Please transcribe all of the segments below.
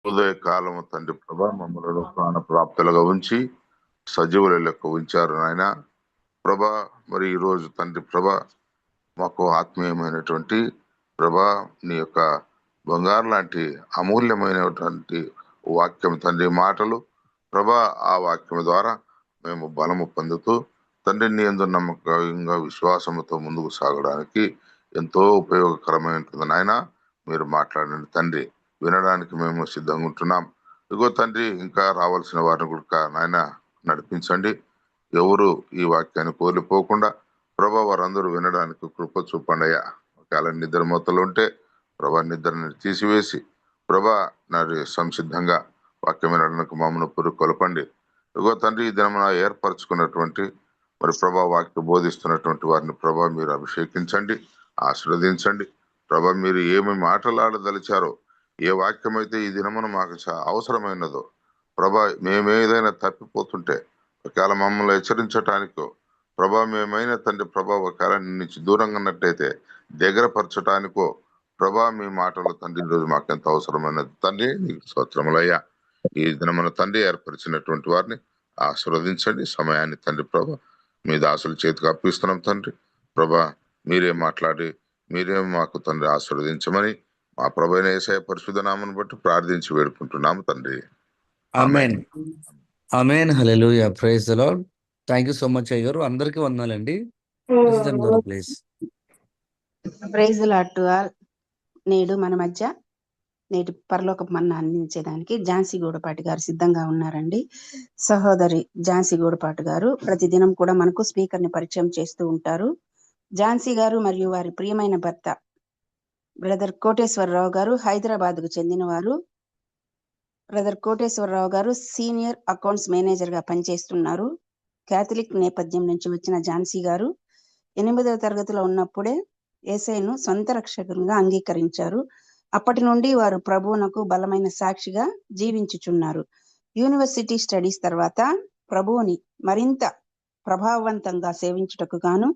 ఉదయ కాలము తండ్రి ప్రభ మమ్మల్ని ప్రాణ ప్రాప్తులుగా ఉంచి సజీవుల లెక్క ఉంచారు నాయన ప్రభ. మరి ఈ రోజు తండ్రి ప్రభ మాకు ఆత్మీయమైనటువంటి ప్రభా నీ యొక్క బంగారు లాంటి అమూల్యమైనటువంటి వాక్యం తండ్రి మాటలు ప్రభా, ఆ వాక్యం ద్వారా మేము బలము పొందుతూ తండ్రి నీ యందు నమ్మకంగా విశ్వాసంతో ముందుకు సాగడానికి ఎంతో ఉపయోగకరమై ఉంటుంది నాయన. మీరు మాట్లాడండి తండ్రి, వినడానికి మేము సిద్ధంగా ఉంటున్నాం. ఇగో తండ్రి, ఇంకా రావాల్సిన వారిని కూడా నాయన నడిపించండి. ఎవరు ఈ వాక్యాన్ని కోల్పోకుండా ప్రభా వారందరూ వినడానికి కృప చూపండి అయ్యా. ఒకవేళ నిద్ర మొత్తలు ఉంటే ప్రభా నిద్రని తీసివేసి ప్రభా నాది సంసిద్ధంగా వాక్యం వినడానికి మమ్మల్ని పురుకొల్పండి. ఇగో తండ్రి, ఈ దినమున ఏర్పరచుకున్నటువంటి మరి ప్రభా వాక్యం బోధిస్తున్నటువంటి వారిని ప్రభా మీరు అభిషేకించండి, ఆశీర్వదించండి. ప్రభా మీరు ఏమి మాటలాడదలిచారో, ఏ వాక్యం అయితే ఈ దినమున మాకు అవసరమైనదో ప్రభా, మేమేదైనా తప్పిపోతుంటే ఒకవేళ మమ్మల్ని హెచ్చరించటానికో ప్రభా మేమైన తండ్రి ప్రభా ఒకవేళ నుంచి దూరంగా ఉన్నట్టయితే దగ్గర పరచటానికో ప్రభా మీ మాటలు తండ్రి ఈరోజు మాకెంత అవసరమైనది తండ్రి. నీకు స్తోత్రములయ్యా. ఈ దినమున తండ్రి ఏర్పరిచినటువంటి వారిని ఆశీర్వదించండి. సమయాన్ని తండ్రి ప్రభా మీ దాసుల చేతికి అప్పిస్తున్నాం తండ్రి ప్రభా. మీరే మాట్లాడి మీరే మాకు తండ్రి ఆశీర్వదించమని మా ప్రభైన యేసయ్య పరిశుద్ధ నామమును బట్టి ప్రార్థించి వేడుకుంటున్నాము తండ్రి. Amen. Amen amen. Hallelujah. Praise the Lord. Thank you so much అయ్య గారు. అందరికీ వందనాలండి. ప్రెసిడెంట్ గారు please. Praise Lord to all. నేడు మన మధ్య నేటి పరలోక మన్నా అందించడానికి ఝాన్సీ గూడపాటి గారు సిద్ధంగా ఉన్నారండి. సహోదరి ఝాన్సీ గూడపాటి గారు ప్రతిదినం కూడా మనకు స్పీకర్ ని పరిచయం చేస్తూ ఉంటారు. ఝాన్సీ గారు మరియు వారి ప్రియమైన భర్త బ్రదర్ కోటేశ్వరరావు గారు హైదరాబాద్ కు చెందినవారు. బ్రదర్ కోటేశ్వరరావు గారు సీనియర్ అకౌంట్స్ మేనేజర్ గా పనిచేస్తున్నారు. కేథలిక్ నేపథ్యం నుంచి వచ్చిన ఝాన్సీ గారు 8వ తరగతిలో ఉన్నప్పుడే యేసయ్యను సొంత రక్షకునిగా అంగీకరించారు. అప్పటి నుండి వారు ప్రభువునకు బలమైన సాక్షిగా జీవించుచున్నారు. యూనివర్సిటీ స్టడీస్ తర్వాత ప్రభువుని మరింత ప్రభావవంతంగా సేవించుటకు గాను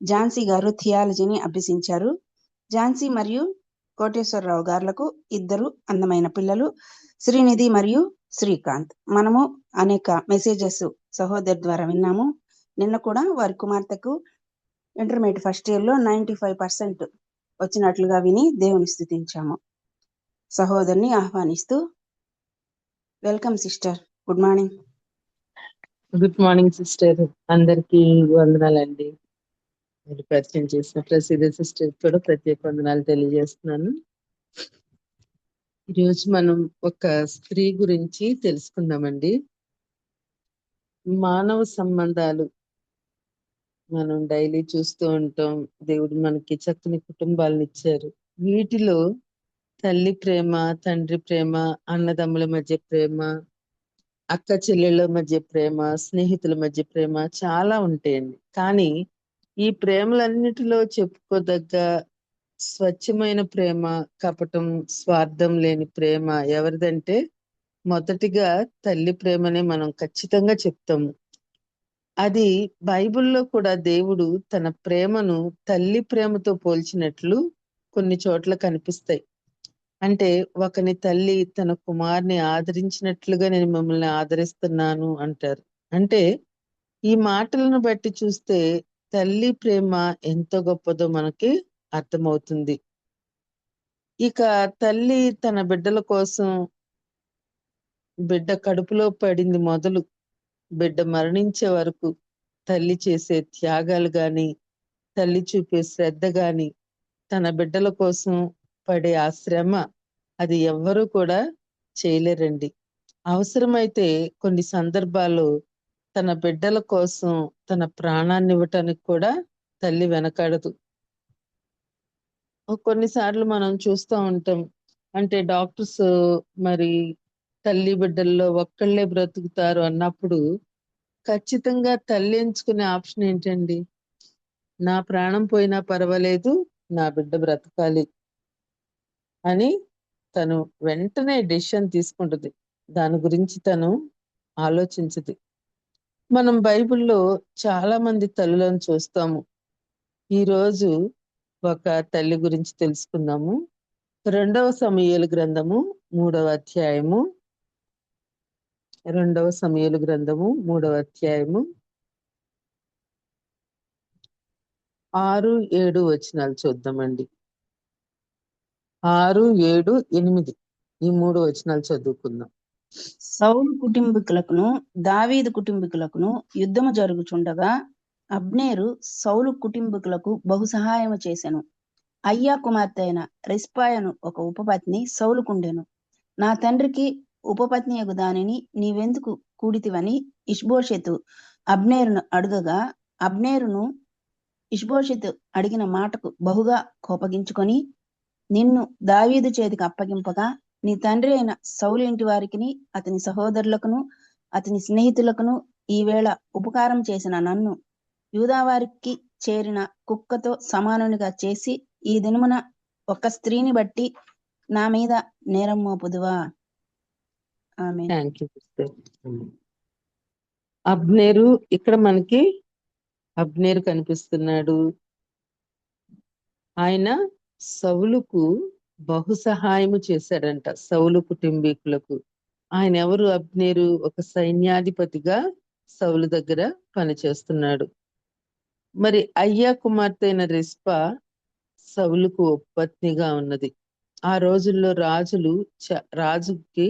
ఝాన్సీ గారు థియాలజీని అభ్యసించారు. ఝాన్సీ మరియు కోటేశ్వరరావు గారులకు 2 అందమైన పిల్లలు, శ్రీనిధి మరియు శ్రీకాంత్. మనము అనేక మెసేజెస్ సహోదరు ద్వారా విన్నాము. నిన్న కూడా వారి కుమార్తెకు ఇంటర్మీడియట్ ఫస్ట్ ఇయర్ లో 95% వచ్చినట్లుగా విని దేవుని స్తుతించాము. సహోదరుని ఆహ్వానిస్తూ, welcome sister, good morning. Good morning sister, అందరికీ వందనాలండి. మీరు పరిచయం చేసిన ప్రసిద్ధ సిస్టర్ కూడా ప్రత్యేక వందనాలు తెలియజేస్తున్నాను. ఈరోజు మనం ఒక స్త్రీ గురించి తెలుసుకుందామండి. మానవ సంబంధాలు మనం డైలీ చూస్తూ ఉంటాం. దేవుడు మనకి చక్కని కుటుంబాలను ఇచ్చారు. వీటిలో తల్లి ప్రేమ, తండ్రి ప్రేమ, అన్నదమ్ముల మధ్య ప్రేమ, అక్క చెల్లెళ్ళ మధ్య ప్రేమ, స్నేహితుల మధ్య ప్రేమ చాలా ఉంటాయండి. కానీ ఈ ప్రేమలన్నిటిలో చెప్పుకోదగ్గ స్వచ్ఛమైన ప్రేమ, కపటం, స్వార్థం లేని ప్రేమ ఎవరిదంటే మొదటిగా తల్లి ప్రేమనే మనం ఖచ్చితంగా చెప్తాము. అది బైబిల్లో కూడా దేవుడు తన ప్రేమను తల్లి ప్రేమతో పోల్చినట్లు కొన్ని చోట్ల కనిపిస్తాయి. అంటే ఒకని తల్లి తన కుమారుని ఆదరించినట్లుగా నేను మిమ్మల్ని ఆదరిస్తున్నాను అంటారు. అంటే ఈ మాటలను బట్టి చూస్తే తల్లి ప్రేమ ఎంతో గొప్పదో మనకి అర్థమవుతుంది. ఇక తల్లి తన బిడ్డల కోసం బిడ్డ కడుపులో పడింది మొదలు బిడ్డ మరణించే వరకు తల్లి చేసే త్యాగాలు గాని, తల్లి చూపే శ్రద్ధ గాని, తన బిడ్డల కోసం పడే ఆ శ్రమ అది ఎవ్వరూ కూడా చేయలేరండి. అవసరమైతే కొన్ని సందర్భాల్లో తన బిడ్డల కోసం తన ప్రాణాన్ని ఇవ్వటానికి కూడా తల్లి వెనకాడదు. కొన్నిసార్లు మనం చూస్తూ ఉంటాం. అంటే డాక్టర్స్ మరి తల్లి బిడ్డల్లో ఒక్కళ్ళే బ్రతుకుతారు అన్నప్పుడు ఖచ్చితంగా తల్లి ఎంచుకునే ఆప్షన్ ఏంటండి? నా ప్రాణం పోయినా పర్వాలేదు, నా బిడ్డ బ్రతకాలి అని తను వెంటనే డెసిషన్ తీసుకుంటుంది. దాని గురించి తను ఆలోచించదు. మనం బైబిల్లో చాలా మంది తల్లులను చూస్తాము. ఈరోజు ఒక తల్లి గురించి తెలుసుకుందాము. రెండవ సమూయేలు గ్రంథము 3వ అధ్యాయము 6-7 వచనాలు చూద్దామండి. 6, 7, 8 ఈ 3 వచనాలు చదువుకుందాం. సౌలు కుటుంబీకులకును దావీదు కుటుంబీకులకును యుద్ధము జరుగుచుండగా అబ్నేరు సౌలు కుటుంబీకులకు బహు సహాయము చేసెను. అయ్యా కుమార్తె అయిన రిస్పాయను ఒక ఉపపత్ని సౌలుకుండెను. నా తండ్రికి ఉపపత్ని యగు దానిని నీవెందుకు కూడితివని ఇష్బోషెతు అబ్నేరును అడుగగా, అబ్నేరును ఇష్బోషెతు అడిగిన మాటకు బహుగా కోపగించుకొని, నిన్ను దావీదు చేతికి అప్పగింపగా నీ తండ్రి అయిన సౌలు ఇంటి వారికిని అతని సహోదరులకును అతని స్నేహితులకును ఈవేళ ఉపకారం చేసిన నన్ను యూదావారికి చేరిన కుక్కతో సమానునిగా చేసి ఈ దినమున ఒక స్త్రీని బట్టి నా మీద నేరం మోపుదువా? ఆమె థ్యాంక్ యూ సిస్టర్. అబ్నేరు, ఇక్కడ మనకి అబ్నేరు కనిపిస్తున్నాడు. ఆయన సౌలుకు బహు సహాయము చేశాడంట, సౌలు కుటుంబీకులకు. ఆయన ఎవరు? అబ్నేరు ఒక సైన్యాధిపతిగా సౌలు దగ్గర పనిచేస్తున్నాడు. మరి అయ్యా కుమార్తె అయిన రిస్పా సౌలుకు ఉపపత్నిగా ఉన్నది. ఆ రోజుల్లో రాజుకి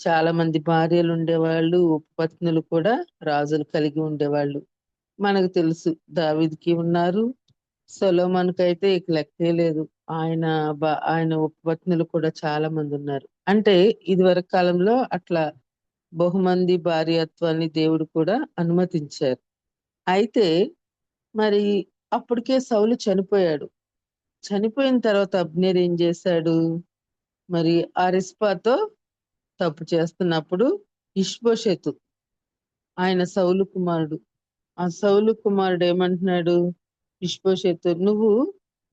చాలా మంది భార్యలు ఉండేవాళ్ళు, ఉపపత్నులు కూడా రాజులు కలిగి ఉండేవాళ్ళు. మనకు తెలుసు, దావీదుకి ఉన్నారు, సొలొమోనుకి అయితే ఇక లెక్కే లేదు. ఆయన ఉపపత్నులు కూడా చాలా మంది ఉన్నారు. అంటే ఇదివరకు కాలంలో అట్లా బహుమంది భార్యత్వాన్ని దేవుడు కూడా అనుమతించారు. అయితే మరి అప్పటికే సౌలు చనిపోయాడు. చనిపోయిన తర్వాత అబ్నేర్ ఏం చేశాడు? మరి ఆ రిస్పాతో తప్పు చేస్తున్నప్పుడు ఇష్బోషెతు ఆయన సౌలు కుమారుడు, ఆ సౌలు కుమారుడు ఏమంటున్నాడు? ఇష్బోషెతు, నువ్వు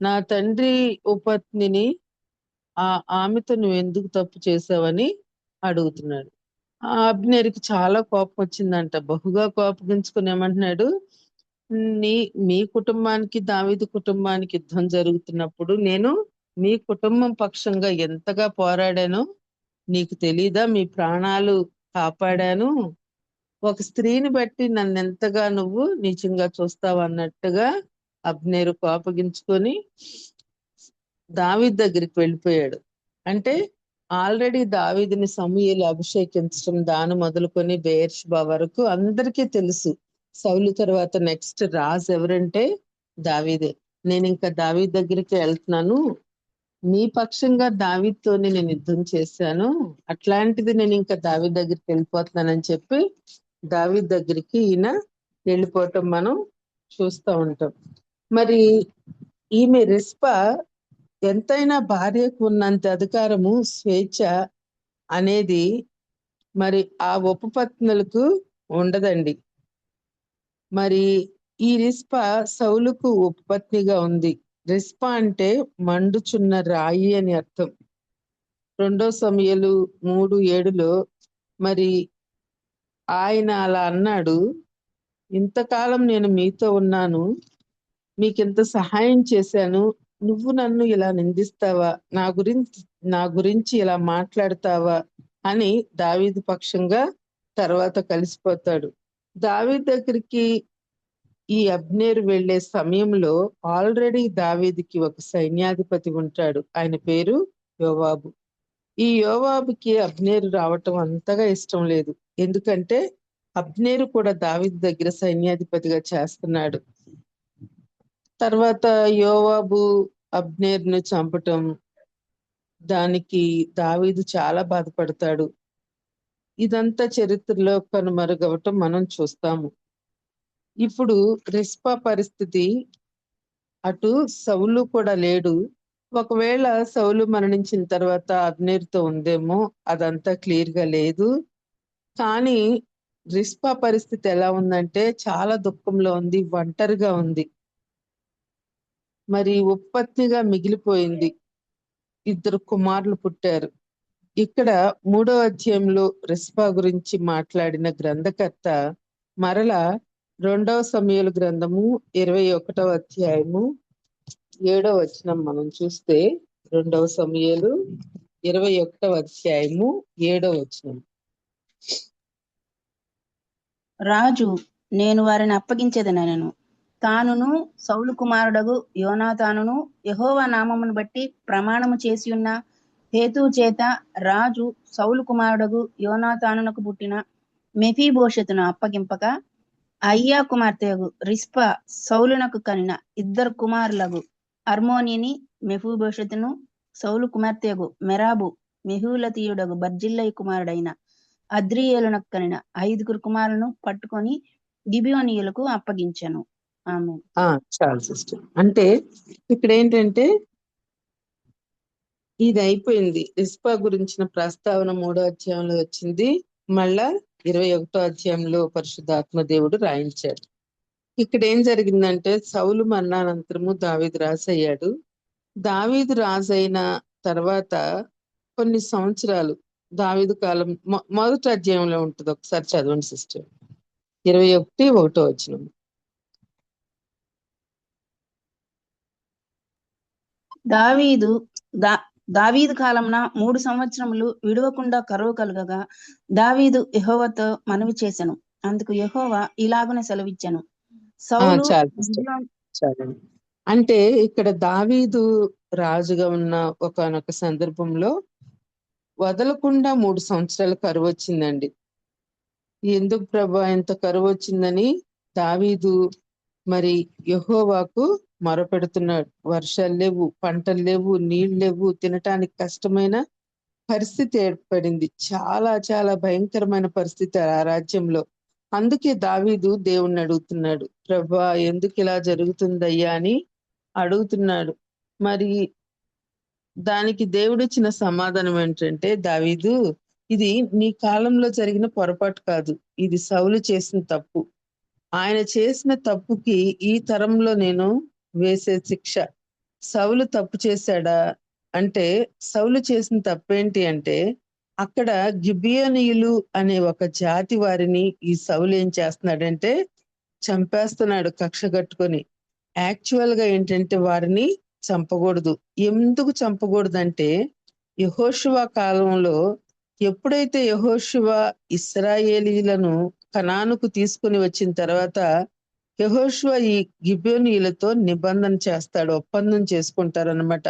నా తండ్రి ఉపపత్నిని ఆమెతో నువ్వు ఎందుకు తప్పు చేసావని అడుగుతున్నాడు. ఆ అబ్నేరుకి చాలా కోపం వచ్చిందంట. బహుగా కోపగించుకుని ఏమంటున్నాడు? మీ కుటుంబానికి దావీదు కుటుంబానికి యుద్ధం జరుగుతున్నప్పుడు నేను మీ కుటుంబం పక్షంగా ఎంతగా పోరాడానో నీకు తెలీదా? మీ ప్రాణాలు కాపాడాను. ఒక స్త్రీని బట్టి నన్ను ఎంతగా నువ్వు నీచంగా చూస్తావు అన్నట్టుగా అబ్నేరు కోపగించుకొని దావీదు దగ్గరికి వెళ్ళిపోయాడు. అంటే ఆల్రెడీ దావీదుని సమూయేలు అభిషేకించడం దాని మొదలుకొని బెయేర్షెబా వరకు అందరికీ తెలుసు, సౌలు తర్వాత నెక్స్ట్ రాజు ఎవరంటే దావీదే. నేను ఇంకా దావీదు దగ్గరికి వెళ్తున్నాను, మీ పక్షంగా దావీదుతోనే నేను యుద్ధం చేశాను, అట్లాంటిది నేను ఇంకా దావీదు దగ్గరికి వెళ్ళిపోతున్నానని చెప్పి దావీదు దగ్గరికి ఈయన వెళ్ళిపోవటం మనం చూస్తూ ఉంటాం. మరి ఈమె రిస్పా ఎంతైనా భార్యకు ఉన్నంత అధికారము, స్వేచ్ఛ అనేది మరి ఆ ఉపపత్నులకు ఉండదండి. మరి ఈ రిస్పా సౌలుకు ఉపపత్నిగా ఉంది. రిస్పా అంటే మండుచున్న రాయి అని అర్థం. 2 సమూయేలు 3:7 మరి ఆయన అలా అన్నాడు, ఇంతకాలం నేను మీతో ఉన్నాను, మీకింత సహాయం చేశాను, నువ్వు నన్ను ఇలా నిందిస్తావా? నా గురించి ఇలా మాట్లాడతావా అని దావీదు పక్షంగా తర్వాత కలిసిపోతాడు. దావీదు దగ్గరికి ఈ అబ్నేరు వెళ్లే సమయంలో ఆల్రెడీ దావీదుకి ఒక సైన్యాధిపతి ఉంటాడు. ఆయన పేరు యోవాబు. ఈ యోవాబుకి అబ్నేరు రావటం అంతగా ఇష్టం లేదు. ఎందుకంటే అబ్నేరు కూడా దావీదు దగ్గర సైన్యాధిపతిగా చేస్తున్నాడు. తర్వాత యోవాబు అబ్నేర్ను చంపటం, దానికి దావీదు చాలా బాధపడతాడు. ఇదంతా చరిత్రలో కనుమరుగవటం మనం చూస్తాము. ఇప్పుడు రిస్పా పరిస్థితి, అటు సౌలు కూడా లేడు. ఒకవేళ సౌలు మరణించిన తర్వాత అబ్నేరుతో ఉందేమో, అదంతా క్లియర్ గా లేదు. కానీ రిస్పా పరిస్థితి ఎలా ఉందంటే చాలా దుఃఖంలో ఉంది, ఒంటరిగా ఉంది, మరి ఉపపత్నిగా మిగిలిపోయింది. 2 కుమారులు పుట్టారు. ఇక్కడ 3వ అధ్యాయంలో రిస్పా గురించి మాట్లాడిన గ్రంథకర్త మరలా 2 సమూయేలు గ్రంథము 21వ అధ్యాయము 7వ వచనం మనం చూస్తే, 2వ సమూయేలు 21వ అధ్యాయము 7వ వచనం. రాజు, నేను వారిని అప్పగించేదనెను. తానును సౌలు కుమారుడగు యోనాతానును యెహోవా నామమును బట్టి ప్రమాణము చేసి ఉన్న హేతువు చేత రాజు సౌలు కుమారుడగు యోనాతానునకు పుట్టిన మెఫీబోషెతును అప్పగింపక, అయ్యా కుమార్తెయగు రిస్పా సౌలునకు కనిన 2 కుమారులగు అర్మోనిని మెఫీబోషెతును, సౌలు కుమార్తెయగు మెరాబు మెహూలతీయుడగు బర్జిల్లయి కుమారుడైన అద్రియేలునకు కనిన 5 కుమారులను పట్టుకొని గిబియోనీయులకు అప్పగించెను. ఆమేన్. చాలు సిస్టర్. అంటే ఇక్కడ ఏంటంటే ఇది అయిపోయింది. రిస్పా గురించిన ప్రస్తావన 3వ అధ్యాయంలో వచ్చింది. మళ్ళా 21వ అధ్యాయంలో పరిశుద్ధాత్మ దేవుడు రాయించాడు. ఇక్కడ ఏం జరిగిందంటే సౌలు మరణానంతరము దావీదు రాజు అయ్యాడు. దావీదు రాజు అయిన తర్వాత కొన్ని సంవత్సరాలు దావీదు కాలం మొదటి అధ్యాయంలో ఉంటుంది. ఒకసారి చదవండి సిస్టర్. 21:1 వచనం. దావీదు కాలంన 3 సంవత్సరములు విడవకుండా కరువు కలుగగా దావీదు యెహోవాతో మనవి చేసెను. అందుకు యెహోవా ఇలాగున సెలవిచ్చెను, సౌలు చాలండి. అంటే ఇక్కడ దావీదు రాజుగా ఉన్న ఒకానొక సందర్భంలో వదలకుండా 3 సంవత్సరాలు కరువు వచ్చిందండి. ఎందుకు ప్రభా ఎంత కరువు వచ్చిందని దావీదు మరి యెహోవాకు మొరపెడుతున్నాడు. వర్షాలు లేవు, పంటలు లేవు, నీళ్ళు లేవు, తినటానికి కష్టమైన పరిస్థితి ఏర్పడింది. చాలా చాలా భయంకరమైన పరిస్థితి ఆ రాజ్యంలో. అందుకే దావీదు దేవుణ్ణి అడుగుతున్నాడు, ప్రభా ఎందుకు ఇలా జరుగుతుందయ్యా అని అడుగుతున్నాడు. మరి దానికి దేవుడిచ్చిన సమాధానం ఏంటంటే, దావీదు, ఇది నీ కాలంలో జరిగిన పొరపాటు కాదు, ఇది సౌలు చేసిన తప్పు. ఆయన చేసిన తప్పుకి ఈ తరంలో నేను వేసే శిక్ష. సౌలు తప్పు చేశాడా అంటే, సౌలు చేసిన తప్పేంటి అంటే, అక్కడ గిబియోనీయులు అనే ఒక జాతి వారిని ఈ సౌలు ఏం చేస్తున్నాడంటే చంపేస్తున్నాడు కక్ష కట్టుకొని. యాక్చువల్ గా ఏంటంటే వారిని చంపకూడదు. ఎందుకు చంపకూడదంటే, యెహోషువ కాలంలో ఎప్పుడైతే యెహోషువ ఇశ్రాయేలీలను కనానుకు తీసుకుని వచ్చిన తర్వాత యెహోషువ ఈ గిబియోనీయులతో నిబంధన చేస్తాడు, ఒప్పందం చేసుకుంటారనమాట.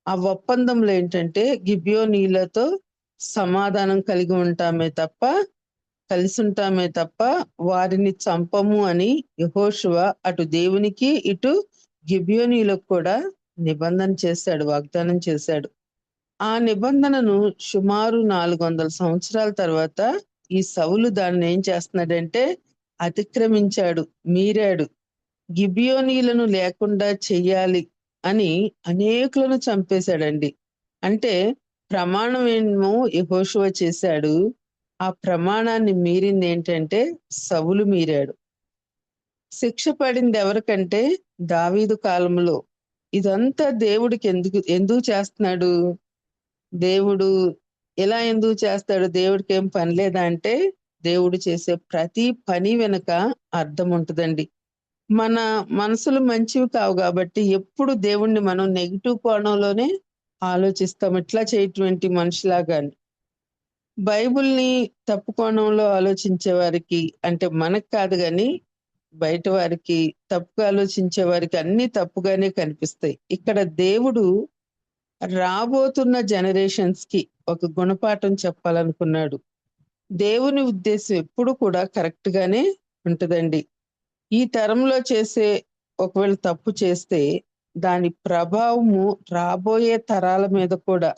ఆ ఒప్పందంలో ఏంటంటే గిబియోనీయులతో సమాధానం కలిగి కలిసి ఉంటామే తప్ప వారిని చంపము అని యెహోషువ అటు దేవునికి ఇటు గిబియోనీయులకు కూడా నిబంధన చేశాడు, వాగ్దానం చేశాడు. ఆ నిబంధనను సుమారు 400 సంవత్సరాల తర్వాత ఈ సౌలు దాన్ని ఏం చేస్తున్నాడంటే అతిక్రమించాడు, మీరాడు. గిబియోనీయులను లేకుండా చెయ్యాలి అని అనేకులను చంపేశాడండి. అంటే ప్రమాణం ఏమో యెహోషువ చేశాడు, ఆ ప్రమాణాన్ని మీరింది ఏంటంటే సౌలు మీరాడు. శిక్ష పడింది ఎవరికంటే దావీదు కాలంలో. ఇదంతా దేవుడికి ఎందుకు చేస్తున్నాడు? దేవుడు ఎలా ఎందుకు చేస్తాడు? దేవుడికి ఏం పని లేదా అంటే, దేవుడు చేసే ప్రతి పని వెనుక అర్థం ఉంటుందండి. మన మనసులు మంచివి కావు కాబట్టి ఎప్పుడు దేవుణ్ణి మనం నెగిటివ్ కోణంలోనే ఆలోచిస్తాం, ఇట్లా చేయటువంటి మనిషిలాగాని. బైబిల్ని తప్పు కోణంలో ఆలోచించే వారికి, అంటే మనకు కాదు కానీ బయట వారికి, తప్పుగా ఆలోచించే వారికి అన్ని తప్పుగానే కనిపిస్తాయి. ఇక్కడ దేవుడు రాబోతున్న జనరేషన్స్ కి ఒక గుణపాఠం చెప్పాలనుకున్నాడు. దేవుని ఉద్దేశం ఎప్పుడు కూడా కరెక్ట్ గానే ఉంటదండి. ఈ తరంలో చేసే ఒకవేళ తప్పు చేస్తే దాని ప్రభావము రాబోయే తరాల మీద కూడా,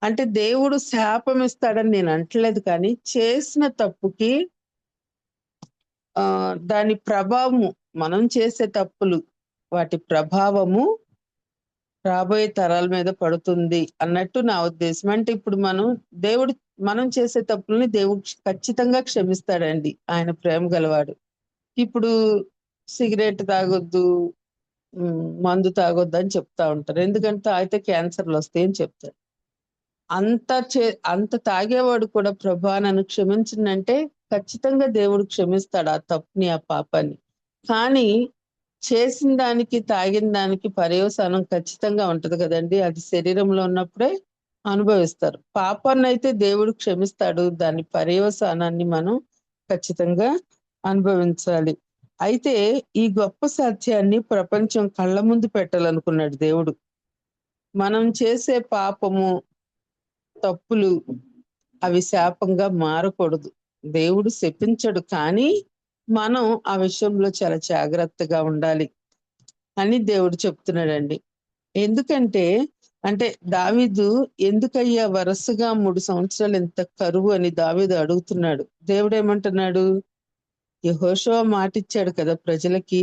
అంటే దేవుడు శాపం ఇస్తాడని నేను అంటలేదు, కానీ చేసిన తప్పుకి దాని ప్రభావము, మనం చేసే తప్పులు వాటి ప్రభావము రాబోయే తరాల మీద పడుతుంది అన్నట్టు నా ఉద్దేశం. అంటే ఇప్పుడు మనం చేసే తప్పుల్ని దేవుడు ఖచ్చితంగా క్షమిస్తాడండి, ఆయన ప్రేమ గలవాడు. ఇప్పుడు సిగరెట్ తాగొద్దు, మందు తాగొద్దు అని చెప్తా ఉంటారు. ఎందుకంటే తాగితే క్యాన్సర్లు వస్తాయని చెప్తారు. అంత తాగేవాడు కూడా ప్రభా నన్ను క్షమించిందంటే ఖచ్చితంగా దేవుడు క్షమిస్తాడు ఆ తప్పుని, ఆ పాపాన్ని. కానీ చేసిన దానికి తాగిన దానికి పర్యవసానం ఖచ్చితంగా ఉంటది కదండి. అది శరీరంలో ఉన్నప్పుడే అనుభవిస్తారు. పాపాన్ని అయితే దేవుడు క్షమిస్తాడు. దాని పర్యవసానాన్ని మనం ఖచ్చితంగా అనుభవించాలి. అయితే ఈ గొప్ప సత్యాన్ని ప్రపంచం కళ్ళ ముందు పెట్టాలనుకున్నాడు దేవుడు. మనం చేసే పాపము, తప్పులు అవి శాపంగా మారకూడదు. దేవుడు శపించడు, కానీ మనం ఆ విషయంలో చాలా జాగ్రత్తగా ఉండాలి అని దేవుడు చెప్తున్నాడండి. ఎందుకంటే దావీదు ఎందుకయ్యా వరుసగా 3 సంవత్సరాలు ఇంత కరువు అని దావీదు అడుగుతున్నాడు. దేవుడు ఏమంటున్నాడు? యెహోషువ మాటిచ్చాడు కదా ప్రజలకి,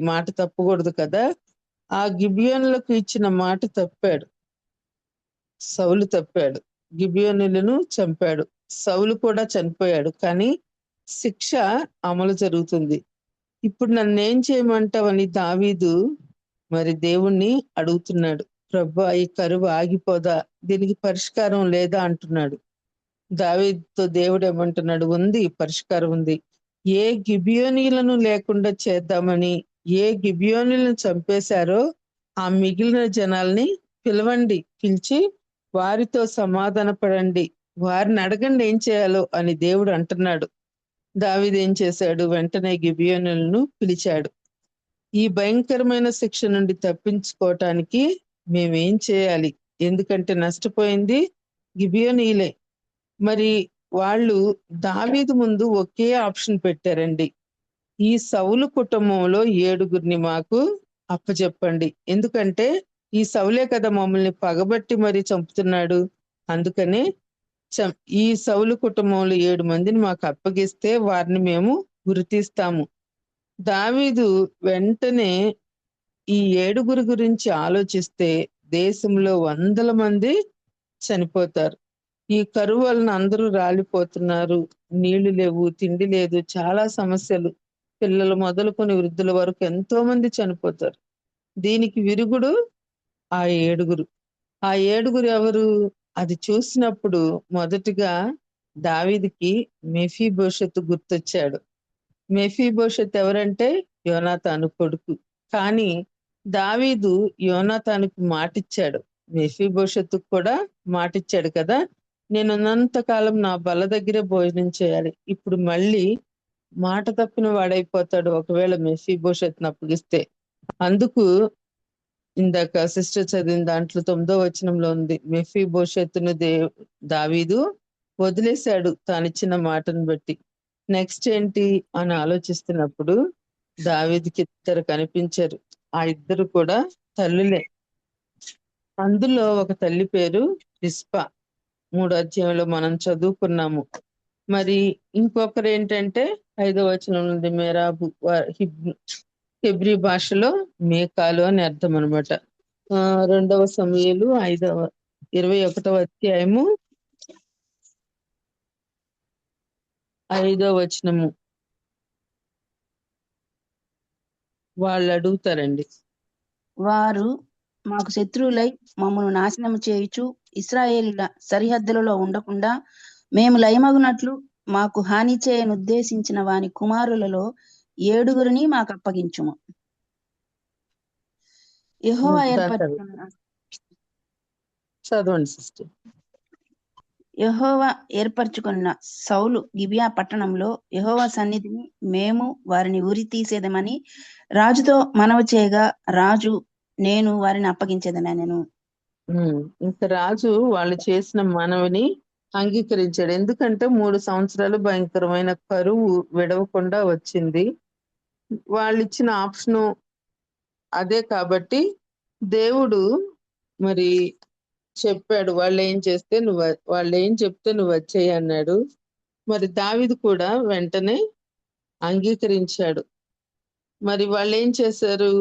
మాట తప్పకూడదు కదా. ఆ గిబియోనులకు ఇచ్చిన మాట తప్పాడు. సౌలు తప్పాడు, గిబియోనులను చంపాడు. సౌలు కూడా చనిపోయాడు, కానీ శిక్ష అమలు జరుగుతుంది. ఇప్పుడు నన్నేం చేయమంటావని దావీదు మరి దేవుణ్ణి అడుగుతున్నాడు. ప్రభువా, ఈ కరువు ఆగిపోదా? దీనికి పరిష్కారం లేదా అంటున్నాడు. దావీదుతో దేవుడు ఏమంటున్నాడు? ఉంది, పరిష్కారం ఉంది. ఏ గిబియోనీలను లేకుండా చేద్దామని ఏ గిబియోనీలను చంపేశారో ఆ మిగిలిన జనాల్ని పిలవండి, పిలిచి వారితో సమాధాన పడండి, వారిని అడగండి ఏం చేయాలో అని దేవుడు అంటున్నాడు. దావీదు ఏం చేశాడు? వెంటనే గిబియోనులను పిలిచాడు. ఈ భయంకరమైన శిక్ష నుండి తప్పించుకోవటానికి మేమేం చేయాలి? ఎందుకంటే నష్టపోయింది గిబియోనీలే. మరి వాళ్ళు దావీదు ముందు ఒకే ఆప్షన్ పెట్టారండి. ఈ సౌలు కుటుంబంలో 7గురిని మాకు అప్పచెప్పండి. ఎందుకంటే ఈ సౌలే కదా మమ్మల్ని పగబట్టి మరి చంపుతున్నాడు. అందుకనే ఈ సౌలు కుటుంబంలో 7 మందిని మాకు అప్పగిస్తే వారిని మేము గుర్తిస్తాము. దావీదు వెంటనే ఈ 7గురి గురించి ఆలోచిస్తే దేశంలో 100 మంది చనిపోతారు. ఈ కరువు వలన అందరూ రాలిపోతున్నారు. నీళ్లు లేవు, తిండి లేదు, చాలా సమస్యలు. పిల్లలు మొదలుకొని వృద్ధుల వరకు ఎంతో మంది చనిపోతారు. దీనికి విరుగుడు ఆ 7గురు. ఆ 7గురు ఎవరు? అది చూసినప్పుడు మొదటిగా దావీదుకి మెఫీబోషెతు గుర్తొచ్చాడు. మెఫీబోషెత్ ఎవరంటే యోనాతాను కొడుకు. కానీ దావీదు యోనాతానుకు మాటిచ్చాడు, మెఫీబోషెతుకు కూడా మాటిచ్చాడు కదా, నేను ఉన్నంత కాలం నా బల్ల దగ్గరే భోజనం చేయాలి. ఇప్పుడు మళ్ళీ మాట తప్పిన వాడైపోతాడు ఒకవేళ మెఫీబోషెత్ను అప్పగిస్తే. అందుకు ఇందాక సిస్టర్ చదివిన దాంట్లో 9వ వచనంలో ఉంది, మెఫీబోషెతును దావీదు వదిలేశాడు తానిచ్చిన మాటను బట్టి. నెక్స్ట్ ఏంటి అని ఆలోచిస్తున్నప్పుడు దావీదుకి 2 కనిపించారు. ఆ 2 కూడా తల్లులే. అందులో ఒక తల్లి పేరు రిస్పా, 3వ అధ్యాయంలో మనం చదువుకున్నాము. మరి ఇంకొకరు ఏంటంటే 5వ వచనంలో ఉంది మేరాబు, హెబ్రీ భాషలో మేకాలు అని అర్థం అనమాట. 2వ సమూయేలు 21వ అధ్యాయము 5వ వచనము. వాళ్ళు అడుగుతారండి, వారు మాకు శత్రువులై మమ్మను నాశనం చేయుచు ఇశ్రాయేలుల సరిహద్దులలో ఉండకుండా మేము లయమగునట్లు మాకు హాని చేయనుద్దేశించిన వాని కుమారులలో 7గురిని మాకు అప్పగించుము. యెహోవా ఏర్పరచుకున్న చదవండి సిస్టర్. యెహోవా ఏర్పరచుకున్న సౌలు గిబియా పట్టణంలో యెహోవా సన్నిధిని మేము వారిని ఉరి తీసేదమని రాజుతో మనవి చేయగా రాజు, నేను వారిని అప్పగించేదనెను. ఇంకా రాజు వాళ్ళు చేసిన మనవిని అంగీకరించాడు. ఎందుకంటే 3 సంవత్సరాలు భయంకరమైన కరువు విడవకుండా వచ్చింది. వాళ్ళు ఇచ్చిన ఆప్షను అదే కాబట్టి దేవుడు మరి చెప్పాడు, వాళ్ళు ఏం చెప్తే నువ్వు వచ్చేయి అన్నాడు. మరి దావీదు కూడా వెంటనే అంగీకరించాడు. మరి వాళ్ళు ఏం చేశారు?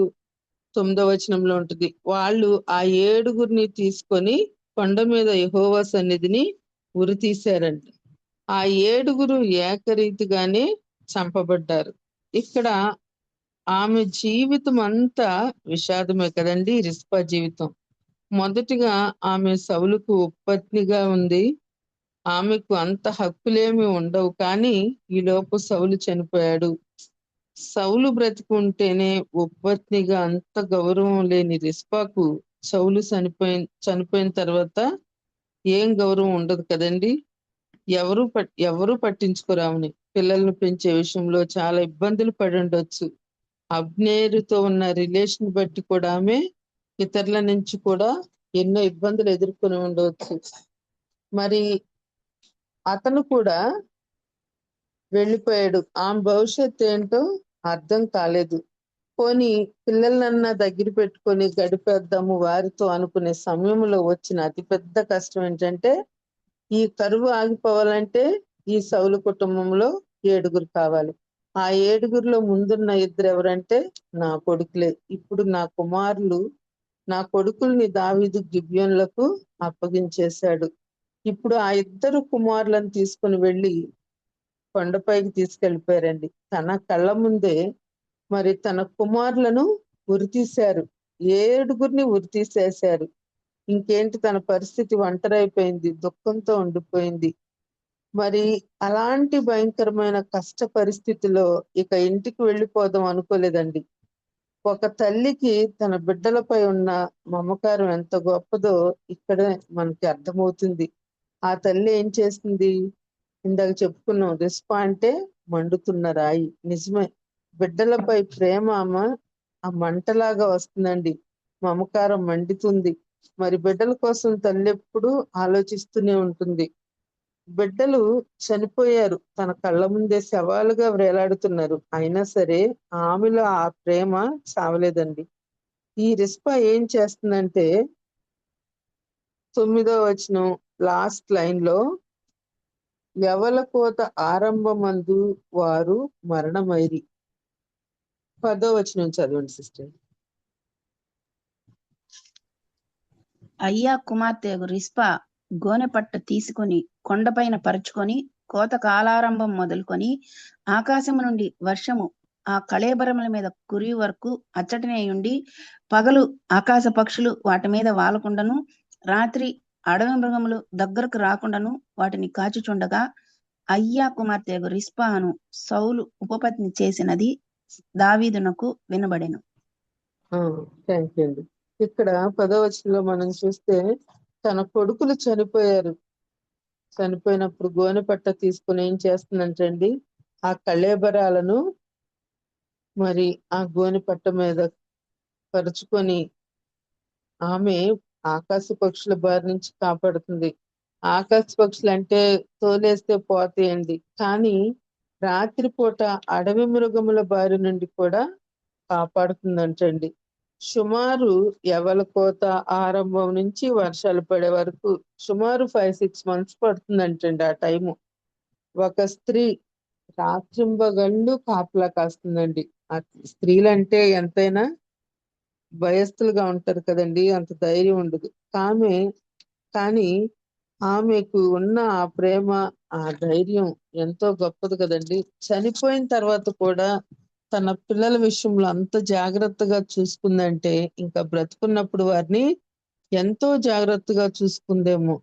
9వ వచనంలో ఉంటుంది, వాళ్ళు ఆ 7గురిని తీసుకొని కొండ మీద యెహోవా సన్నిధిని ఉరి తీశారంట. ఆ 7గురు ఏకరీతిగానే చంపబడ్డారు. ఇక్కడ ఆమె జీవితం అంతా విషాదమే కదండి, రిస్పా జీవితం. మొదటిగా ఆమె సౌలుకు ఉపపత్నిగా ఉంది. ఆమెకు అంత హక్కులేమి ఉండవు, కానీ ఈలోపు సౌలు చనిపోయాడు. సౌలు బ్రతికుంటేనే ఉపపత్నిగా అంత గౌరవం లేని రిస్పాకు సౌలు చనిపోయిన తర్వాత ఏం గౌరవం ఉండదు కదండి. ఎవరు పట్టించుకోరామని. పిల్లల్ని పెంచే విషయంలో చాలా ఇబ్బందులు పడి ఉండొచ్చు. అబ్నేరుతో ఉన్న రిలేషన్ బట్టి కూడా ఆమె ఇతరుల నుంచి కూడా ఎన్నో ఇబ్బందులు ఎదుర్కొని ఉండవచ్చు. మరి అతను కూడా వెళ్ళిపోయాడు. ఆమె భవిష్యత్తు ఏంటో అర్థం కాలేదు. పోనీ పిల్లలన్నా దగ్గర పెట్టుకొని గడిపేద్దాము వారితో అనుకునే సమయంలో వచ్చిన అతిపెద్ద కష్టం ఏంటంటే, ఈ కరువు ఆగిపోవాలంటే ఈ సౌలు కుటుంబంలో 7 కావాలి. ఆ 7లో ముందున్న 2 ఎవరంటే నా కొడుకులే. ఇప్పుడు నా కొడుకుల్ని దావీదు గిబ్యోనులకు అప్పగించేశాడు. ఇప్పుడు ఆ 2 కుమారులను తీసుకుని వెళ్ళి కొండపైకి తీసుకెళ్ళిపోయారండి. తన కళ్ళ ముందే మరి తన కుమారులను ఉరితీశారు. 7 ఉరితీసేశారు. ఇంకేంటి, తన పరిస్థితి ఒంటరైపోయింది, దుఃఖంతో ఉండిపోయింది. మరి అలాంటి భయంకరమైన కష్ట పరిస్థితిలో ఇక ఇంటికి వెళ్ళిపోదాం అనుకోలేదండి. ఒక తల్లికి తన బిడ్డలపై ఉన్న మమకారం ఎంత గొప్పదో ఇక్కడ మనకి అర్థమవుతుంది. ఆ తల్లి ఏం చేస్తుంది? ఇందాక చెప్పుకున్నాం, రిస్పా అంటే మండుతున్న రాయి. నిజమే, బిడ్డలపై ప్రేమ ఆ మంటలాగా వస్తుందండి. మమకారం మండుతుంది. మరి బిడ్డల కోసం తల్లి ఎప్పుడు ఆలోచిస్తూనే ఉంటుంది. బిడ్డలు చనిపోయారు, తన కళ్ళ ముందే శవాలుగా వేలాడుతున్నారు. అయినా సరే ఆమెలో ఆ ప్రేమ చావలేదండి. ఈ రిస్పా ఏం చేస్తుందంటే 9వ వచనం లాస్ట్ లైన్ లో, యవల కోత ఆరంభమందు వారు మరణమైరి. 10వ వచనం చదవండి సిస్టర్. అయ్యా కుమార్తె రిస్పా గోనె పట్ట తీసుకొని కొండపైన పరుచుకొని కోత కాలారంభం మొదలుకొని ఆకాశము నుండి వర్షము ఆ కళేబరముల మీద కురి వరకు అచ్చటనే ఉండి, పగలు ఆకాశ పక్షులు వాటి మీద వాలకుండాను, రాత్రి అడవి మృగములు దగ్గరకు రాకుండాను వాటిని కాచుచుండగా, అయ్యా కుమార్తె రిస్పాను సౌలు ఉపపత్ని చేసినది దావీదునకు వినబడెను. థ్యాంక్ యూ అండి. ఇక్కడ 10వ వచనంలో మనం చూస్తే తన కొడుకులు చనిపోయారు. చనిపోయినప్పుడు గోనె పట్ట తీసుకుని ఏం చేస్తుందంటండి, ఆ కళేబరాలను మరి ఆ గోనె పట్ట మీద పరుచుకొని ఆమె ఆకాశ పక్షుల బారి నుంచి కాపాడుతుంది. ఆకాశ పక్షులు అంటే తోలేస్తే పోతాయండి, కానీ రాత్రిపూట అడవి మృగముల బారి నుండి కూడా కాపాడుతుందంటండి. సుమారు యవల కోత ఆరంభం నుంచి వర్షాలు పడే వరకు సుమారు 5-6 months పడుతుందంటండి ఆ టైము. ఒక స్త్రీ రాత్రింబగళ్ళు కాపలా కాస్తుందండి. ఆ స్త్రీలంటే ఎంతైనా భయస్థులుగా ఉంటారు కదండి, అంత ధైర్యం ఉండదు. కానీ ఆమెకు ఉన్న ఆ ప్రేమ, ఆ ధైర్యం ఎంతో గొప్పది కదండి. చనిపోయిన తర్వాత కూడా తన పిల్లల విషయంలో అంత జాగ్రత్తగా చూసుకుందంటే ఇంకా బ్రతుకున్నప్పుడు వారిని ఎంతో జాగ్రత్తగా చూసుకుందేమో.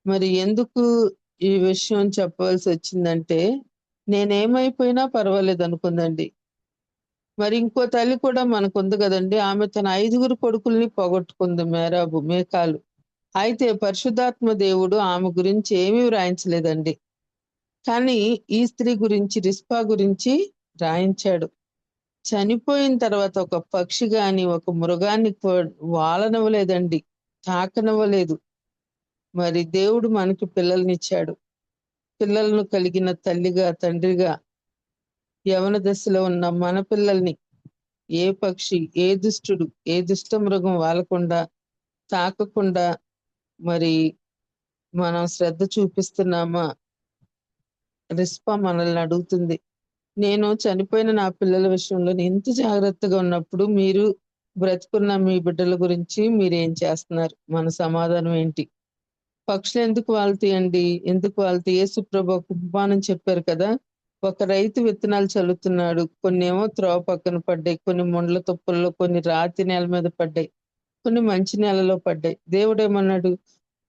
మరి ఎందుకు ఈ విషయం చెప్పవలసి వచ్చిందంటే, నేనేమైపోయినా పర్వాలేదు అనుకుందండి. మరి ఇంకో తల్లి కూడా మనకుంది కదండి. ఆమె తన 5 కొడుకుల్ని పోగొట్టుకుంది, మేకాలు. అయితే పరిశుద్ధాత్మ దేవుడు ఆమె గురించి ఏమీ వ్రాయించలేదండి. కానీ ఈ స్త్రీ గురించి, రిస్పా గురించి రాయించాడు. చనిపోయిన తర్వాత ఒక పక్షి గాని ఒక మృగాన్ని వాలనవ్వలేదండి, తాకనవ్వలేదు. మరి దేవుడు మనకి పిల్లల్నిచ్చాడు. పిల్లలను కలిగిన తల్లిగా, తండ్రిగా యవన దశలో ఉన్న మన పిల్లల్ని ఏ పక్షి, ఏ దుష్టుడు, ఏ దుష్ట మృగం వాలకుండా, తాకకుండా మరి మనం శ్రద్ధ చూపిస్తున్నామా? రిస్పా మనల్ని అడుగుతుంది. నేను చనిపోయిన నా పిల్లల విషయంలో ఎంత జాగ్రత్తగా ఉన్నప్పుడు మీరు బ్రతుకున్న మీ బిడ్డల గురించి మీరేం చేస్తున్నారు? మన సమాధానం ఏంటి? పక్షులు ఎందుకు వాళ్తాయండి? ఎందుకు వాళ్తాయి? యేసు ప్రభు ఒక ఉపమానం చెప్పారు కదా. ఒక రైతు విత్తనాలు చల్లుతున్నాడు. కొన్ని ఏమో త్రోవ పక్కన పడ్డాయి, కొన్ని ముండ్ల తుప్పల్లో, కొన్ని రాతి నేల మీద పడ్డాయి, కొన్ని మంచి నేలలో పడ్డాయి. దేవుడు ఏమన్నాడు?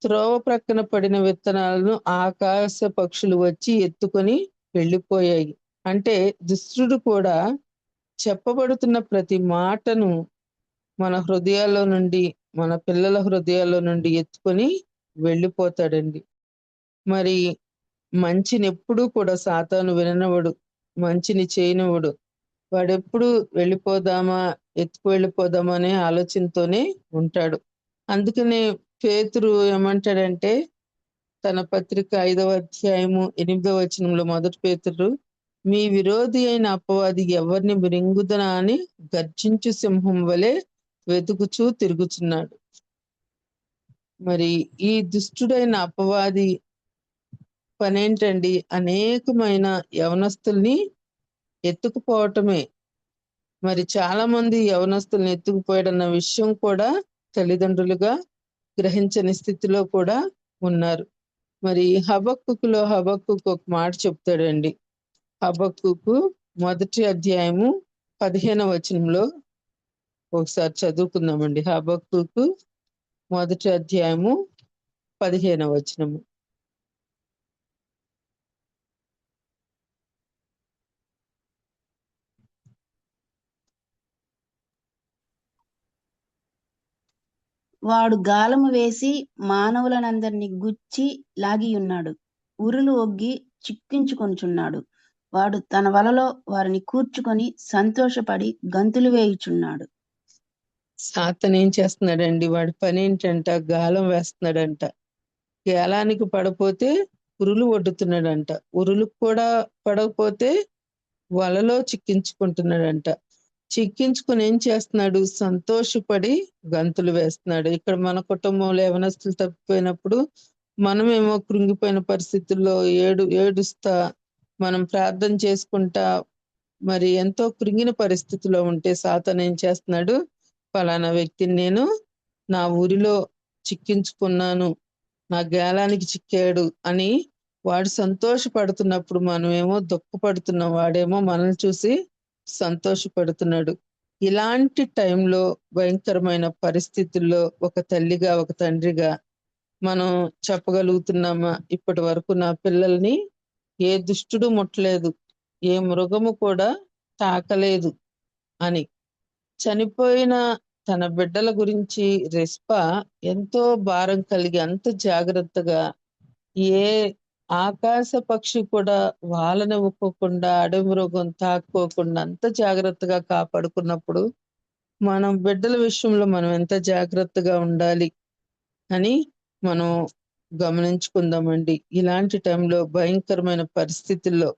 త్రోవ ప్రక్కన పడిన విత్తనాలను ఆకాశ పక్షులు వచ్చి ఎత్తుకొని వెళ్ళిపోయాయి. అంటే దుష్టుడు కూడా చెప్పబడుతున్న ప్రతి మాటను మన హృదయాల్లో నుండి, మన పిల్లల హృదయాల్లో నుండి ఎత్తుకొని వెళ్ళిపోతాడండి. మరి మంచిని ఎప్పుడూ కూడా సాతాను విననివ్వడు, మంచిని చేయనివ్వడు. వాడెప్పుడు వెళ్ళిపోదామా, ఎత్తుకు వెళ్ళిపోదామా అనే ఆలోచనతోనే ఉంటాడు. అందుకనే పేతురు ఏమంటాడంటే, తన పత్రిక 5వ అధ్యాయము 8వ వచనంలో, మొదటి పేతురు, మీ విరోధి అయిన అపవాది ఎవరిని మృంగుదనా అని గర్జించు సింహం వలె వెతుకుచూ తిరుగుచున్నాడు. మరి ఈ దుష్టుడైన అపవాది పనేంటండి? అనేకమైన యవనస్తుల్ని ఎత్తుకుపోవటమే. మరి చాలా మంది యవనస్తుల్ని ఎత్తుకుపోయాడన్న విషయం కూడా తల్లిదండ్రులుగా గ్రహించని స్థితిలో కూడా ఉన్నారు. మరి హబక్కుకులో హబక్కుకు ఒక మాట చెప్తాడండి. హబక్కుకు మొదటి అధ్యాయము 15వ వచనంలో ఒకసారి చదువుకుందామండి. హబక్కుకు మొదటి అధ్యాయము 15వ వచనము. వాడు గాలము వేసి మానవులనందరినీ గుచ్చి లాగియున్నాడు. ఉరులు ఒగ్గి చిక్కించుకొనుచున్నాడు. వాడు తన వలలో వారిని కూర్చుకొని సంతోషపడి గంతులు వేయుచున్నాడు. సాతాను ఏం చేస్తున్నాడండి? వాడి పని ఏంటంట? గాలం వేస్తున్నాడంట. గేలానికి పడపోతే ఉరులు ఒడ్డుతున్నాడంట. ఉరులకు కూడా పడకపోతే వలలో చిక్కించుకుంటున్నాడంట. చిక్కించుకుని ఏం చేస్తున్నాడు? సంతోషపడి గంతులు వేస్తున్నాడు. ఇక్కడ మన కుటుంబంలో యవనస్తులు తప్పిపోయినప్పుడు మనమేమో కృంగిపోయిన పరిస్థితుల్లో ఏడుస్తా, మనం ప్రార్థన చేసుకుంటా, మరి ఎంతో కృంగిన పరిస్థితిలో ఉంటే సాతాను ఏం చేస్తున్నాడు? ఫలానా వ్యక్తిని నేను నా ఊరిలో చిక్కించుకున్నాను, నా గేలానికి చిక్కాడు అని వాడు సంతోషపడుతున్నప్పుడు మనమేమో దుఃఖపడుతున్నాం. వాడేమో మనల్ని చూసి సంతోషపడుతున్నాడు. ఇలాంటి టైంలో, భయంకరమైన పరిస్థితుల్లో ఒక తల్లిగా, ఒక తండ్రిగా మనం చెప్పగలుగుతున్నామా? ఇప్పటి వరకు నా పిల్లల్ని ఏ దుష్టుడు ముట్టలేదు, ఏ మృగము కూడా తాకలేదు అని. చనిపోయిన తన బిడ్డల గురించి రెస్పా ఎంతో భారం కలిగి, అంత జాగ్రత్తగా, ఏ ఆకాశ పక్షి కూడా వాలనివ్వకోకుండా, అడవి మృగం తాక్కోకుండా అంత జాగ్రత్తగా కాపాడుకున్నప్పుడు మనం బిడ్డల విషయంలో మనం ఎంత జాగ్రత్తగా ఉండాలి అని మనం గమనించుకుందామండి. ఇలాంటి టైంలో, భయంకరమైన పరిస్థితుల్లో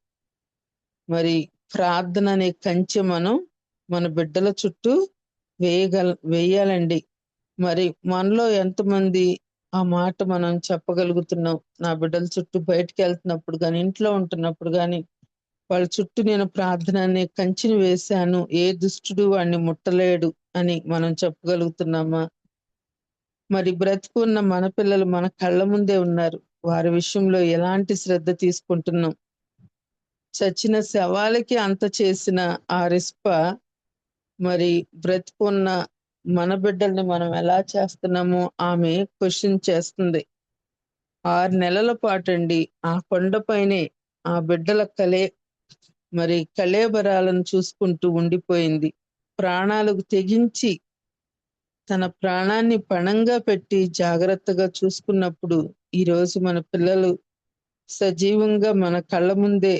మరి ప్రార్థన అనే కంచె మనం మన బిడ్డల చుట్టూ వేయాలండి. మరి మనలో ఎంతమంది ఆ మాట మనం చెప్పగలుగుతున్నాం? నా బిడ్డల చుట్టూ బయటకు వెళ్తున్నప్పుడు కానీ, ఇంట్లో ఉంటున్నప్పుడు కానీ, వాళ్ళ చుట్టూ నేను ప్రార్థన అనే కంచెని వేశాను, ఏ దుష్టుడు వాడిని ముట్టలేడు అని మనం చెప్పగలుగుతున్నామా? మరి బ్రతికున్న మన పిల్లలు మన కళ్ళ ముందే ఉన్నారు. వారి విషయంలో ఎలాంటి శ్రద్ధ తీసుకుంటున్నాం? చచ్చిన శవాలకి అంత చేసిన ఆ రిస్ప మరి బ్రతికున్న మన బిడ్డల్ని మనం ఎలా చేస్తున్నామో ఆమె క్వశ్చన్ చేస్తుంది. 6 నెలల పాటండి ఆ కొండపైనే ఆ బిడ్డల కళేబరాలను చూసుకుంటూ ఉండిపోయింది. ప్రాణాలకు తెగించి తన ప్రాణాన్ని పణంగా పెట్టి జాగ్రత్తగా చూసుకున్నప్పుడు ఈరోజు మన పిల్లలు సజీవంగా మన కళ్ళ ముందే,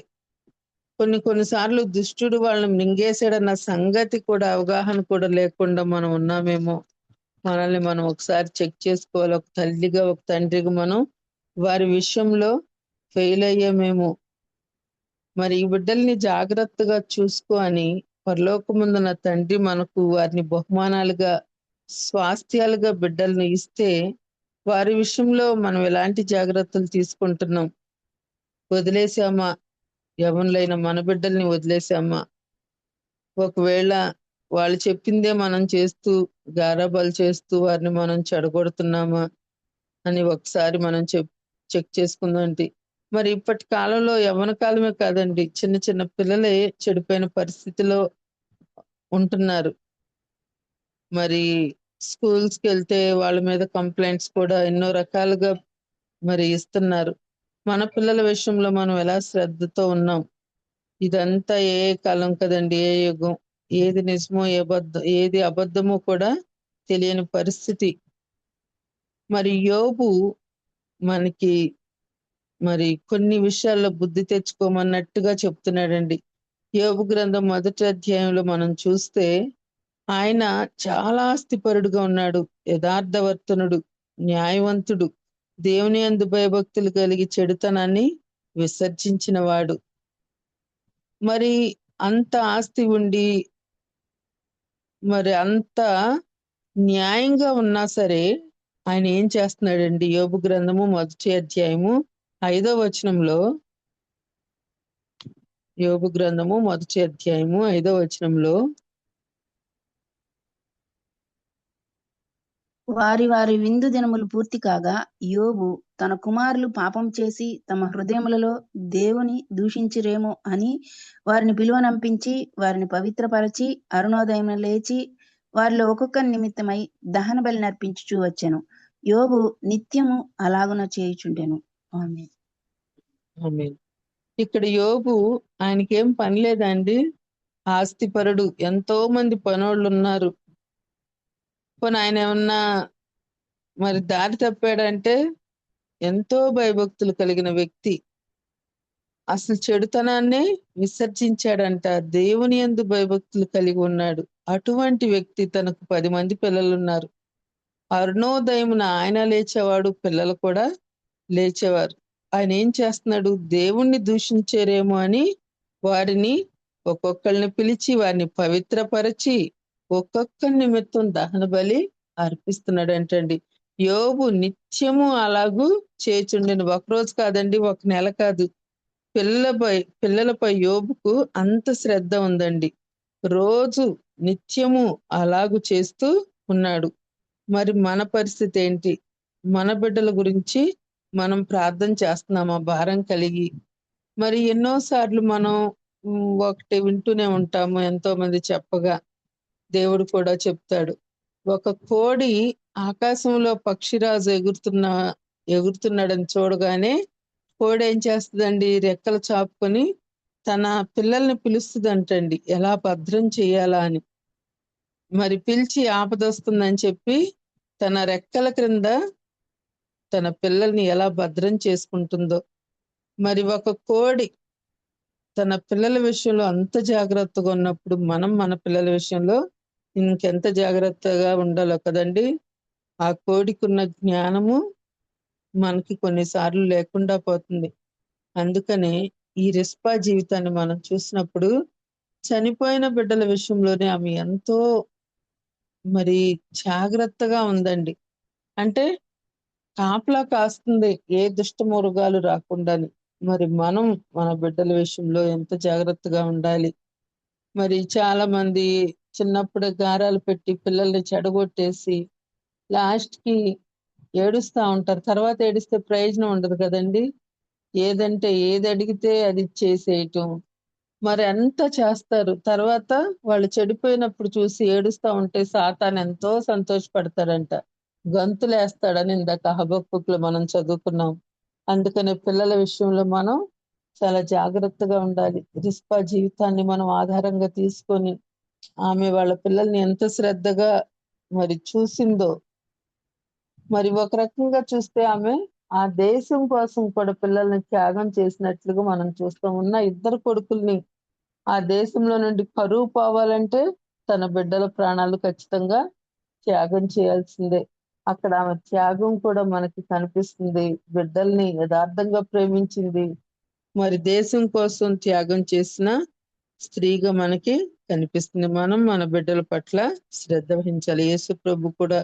కొన్నిసార్లు దుష్టుడు వాళ్ళని మింగేశాడన్న సంగతి కూడా, అవగాహన కూడా లేకుండా మనం ఉన్నామేమో. మనల్ని మనం ఒకసారి చెక్ చేసుకోవాలి. ఒక తల్లిగా, ఒక తండ్రిగా మనం వారి విషయంలో ఫెయిల్ అయ్యామేమో. మరి ఈ బిడ్డల్ని జాగ్రత్తగా చూసుకో అని పరలోకమందున్న తండ్రి మనకు వారిని బహుమానాలుగా, స్వాస్థ్యాలుగా బిడ్డలను ఇస్తే, వారి విషయంలో మనం ఎలాంటి జాగ్రత్తలు తీసుకుంటున్నాం? వదిలేసామా? యవనులైన మన బిడ్డల్ని వదిలేసామా? ఒకవేళ వాళ్ళు చెప్పిందే మనం చేస్తూ, గారాబాలు చేస్తూ వారిని మనం చెడగొడుతున్నామా అని ఒకసారి మనం చెక్ చేసుకుందామండి. మరి ఇప్పటి కాలంలో యవ్వన కాలమే కాదండి, చిన్న చిన్న పిల్లలే చెడిపోయిన పరిస్థితిలో ఉంటున్నారు. మరి స్కూల్స్కి వెళ్తే వాళ్ళ మీద కంప్లైంట్స్ కూడా ఎన్నో రకాలుగా మరి ఇస్తున్నారు. మన పిల్లల విషయంలో మనం ఎలా శ్రద్ధతో ఉన్నాం? ఇదంతా ఏ కాలం కదండి, ఏ యుగం. ఏది నిజమో ఏది అబద్ధమో కూడా తెలియని పరిస్థితి. మరి యోబు మనకి మరి కొన్ని విషయాల్లో బుద్ధి తెచ్చుకోమన్నట్టుగా చెప్తున్నాడండి. యోబు గ్రంథం 1వ అధ్యాయంలో మనం చూస్తే ఆయన చాలా ఆస్తిపరుడుగా ఉన్నాడు, యథార్థవర్తనుడు, న్యాయవంతుడు, దేవుని యందు భయభక్తులు కలిగి చెడుతనాన్ని విసర్జించిన వాడు. మరి అంత ఆస్తి ఉండి మరి అంత న్యాయంగా ఉన్నా సరే ఆయన ఏం చేస్తున్నాడండి? యోబు గ్రంథము 1వ అధ్యాయము 5వ వచనంలో, యోబు గ్రంథము 1వ అధ్యాయము 5వ వచనంలో, వారి వారి విందు దినములు పూర్తి కాగా యోబు తన కుమారులు పాపం చేసి తమ హృదయములలో దేవుని దూషించిరేమో అని వారిని పిలువనంపించి వారిని పవిత్రపరచి అరుణోదయం లేచి వారిలో ఒక్కొక్క నిమిత్తమై దహన బలి నర్పించుచూ వచ్చెను. యోబు నిత్యము అలాగున చేయుచుండెను. ఆమేన్. ఆమేన్. ఇక్కడ యోబు ఆయనకేం పని లేదండి, ఆస్తిపరుడు, ఎంతో మంది పనోళ్ళు ఉన్నారు. పోనీ ఆయన ఏమన్నా మరి దారి తప్పాడంటే ఎంతో భయభక్తులు కలిగిన వ్యక్తి. అసలు చెడుతనాన్నే విసర్జించాడంట, దేవుని యందు భయభక్తులు కలిగి ఉన్నాడు. అటువంటి వ్యక్తి, తనకు 10 మంది పిల్లలు ఉన్నారు. అరుణోదయమున ఆయన లేచేవాడు, పిల్లలు కూడా లేచేవారు. ఆయన ఏం చేస్తున్నాడు? దేవుణ్ణి దూషించారేమో అని వారిని ఒక్కొక్కరిని పిలిచి వారిని పవిత్రపరిచి ఒక్కొక్క నిమిత్తం దహన బలి అర్పిస్తున్నాడంటండి. యోబు నిత్యము అలాగూ చేచుండెను. ఒకరోజు కాదండి, ఒక నెల కాదు, పిల్లలపై యోబుకు అంత శ్రద్ధ ఉందండి. రోజు నిత్యము అలాగు చేస్తూ ఉన్నాడు. మరి మన పరిస్థితి ఏంటి? మన బిడ్డల గురించి మనం ప్రార్థన చేస్తున్నామా భారం కలిగి? మరి ఎన్నోసార్లు మనం ఒకటి వింటూనే ఉంటాము, ఎంతో మంది చెప్పగా దేవుడు కూడా చెప్తాడు. ఒక కోడి ఆకాశంలో పక్షిరాజు ఎగురుతున్నాడని చూడగానే కోడి ఏం చేస్తుందండి? రెక్కలు చాపుకొని తన పిల్లల్ని పిలుస్తుందంటండి, ఎలా భద్రం చేయాలా అని. మరి పిలిచి ఆపదొస్తుందని చెప్పి తన రెక్కల క్రింద తన పిల్లల్ని ఎలా భద్రం చేసుకుంటుందో, మరి ఒక కోడి తన పిల్లల విషయంలో అంత జాగ్రత్తగా ఉన్నప్పుడు మనం మన పిల్లల విషయంలో ఇంకెంత జాగ్రత్తగా ఉండాలో కదండి. ఆ కోడికున్న జ్ఞానము మనకి కొన్నిసార్లు లేకుండా పోతుంది. అందుకనే ఈ రిస్పా జీవితాన్ని మనం చూసినప్పుడు చనిపోయిన బిడ్డల విషయంలోనే ఆమె ఎంతో మరి జాగ్రత్తగా ఉందండి. అంటే కాపలా కాస్తుంది ఏ దుష్ట మృగాలు రాకుండాని. మరి మనం మన బిడ్డల విషయంలో ఎంత జాగ్రత్తగా ఉండాలి. మరి చాలా మంది చిన్నప్పుడే గారాలు పెట్టి పిల్లల్ని చెడగొట్టేసి లాస్ట్ కి ఏడుస్తా ఉంటారు. తర్వాత ఏడిస్తే ప్రయోజనం ఉండదు కదండి. ఏది అడిగితే అది చేసేయటం, మరి అంతా చేస్తారు. తర్వాత వాళ్ళు చెడిపోయినప్పుడు చూసి ఏడుస్తా ఉంటే సాతాను ఎంతో సంతోషపడతాడంట, గంతులేస్తాడని ఇందాక హబక్కుకులో మనం చదువుకున్నాం. అందుకనే పిల్లల విషయంలో మనం చాలా జాగ్రత్తగా ఉండాలి. రిస్పా జీవితాన్ని మనం ఆధారంగా తీసుకొని ఆమె వాళ్ళ పిల్లల్ని ఎంత శ్రద్ధగా మరి చూసిందో. మరి ఒక రకంగా చూస్తే ఆమె ఆ దేశం కోసం కూడా పిల్లల్ని త్యాగం చేసినట్లుగా మనం చూస్తాం. ఉన్న 2 కొడుకుల్ని ఆ దేశంలో నుండి కరువు పోవాలంటే తన బిడ్డల ప్రాణాలు ఖచ్చితంగా త్యాగం చేయాల్సిందే. అక్కడ ఆమె త్యాగం కూడా మనకి కనిపిస్తుంది. బిడ్డల్ని యథార్థంగా ప్రేమించింది. మరి దేశం కోసం త్యాగం చేసిన స్త్రీగా మనకి కనిపిస్తుంది. మనం మన బిడ్డల పట్ల శ్రద్ధ వహించాలి. యేసు ప్రభు కూడా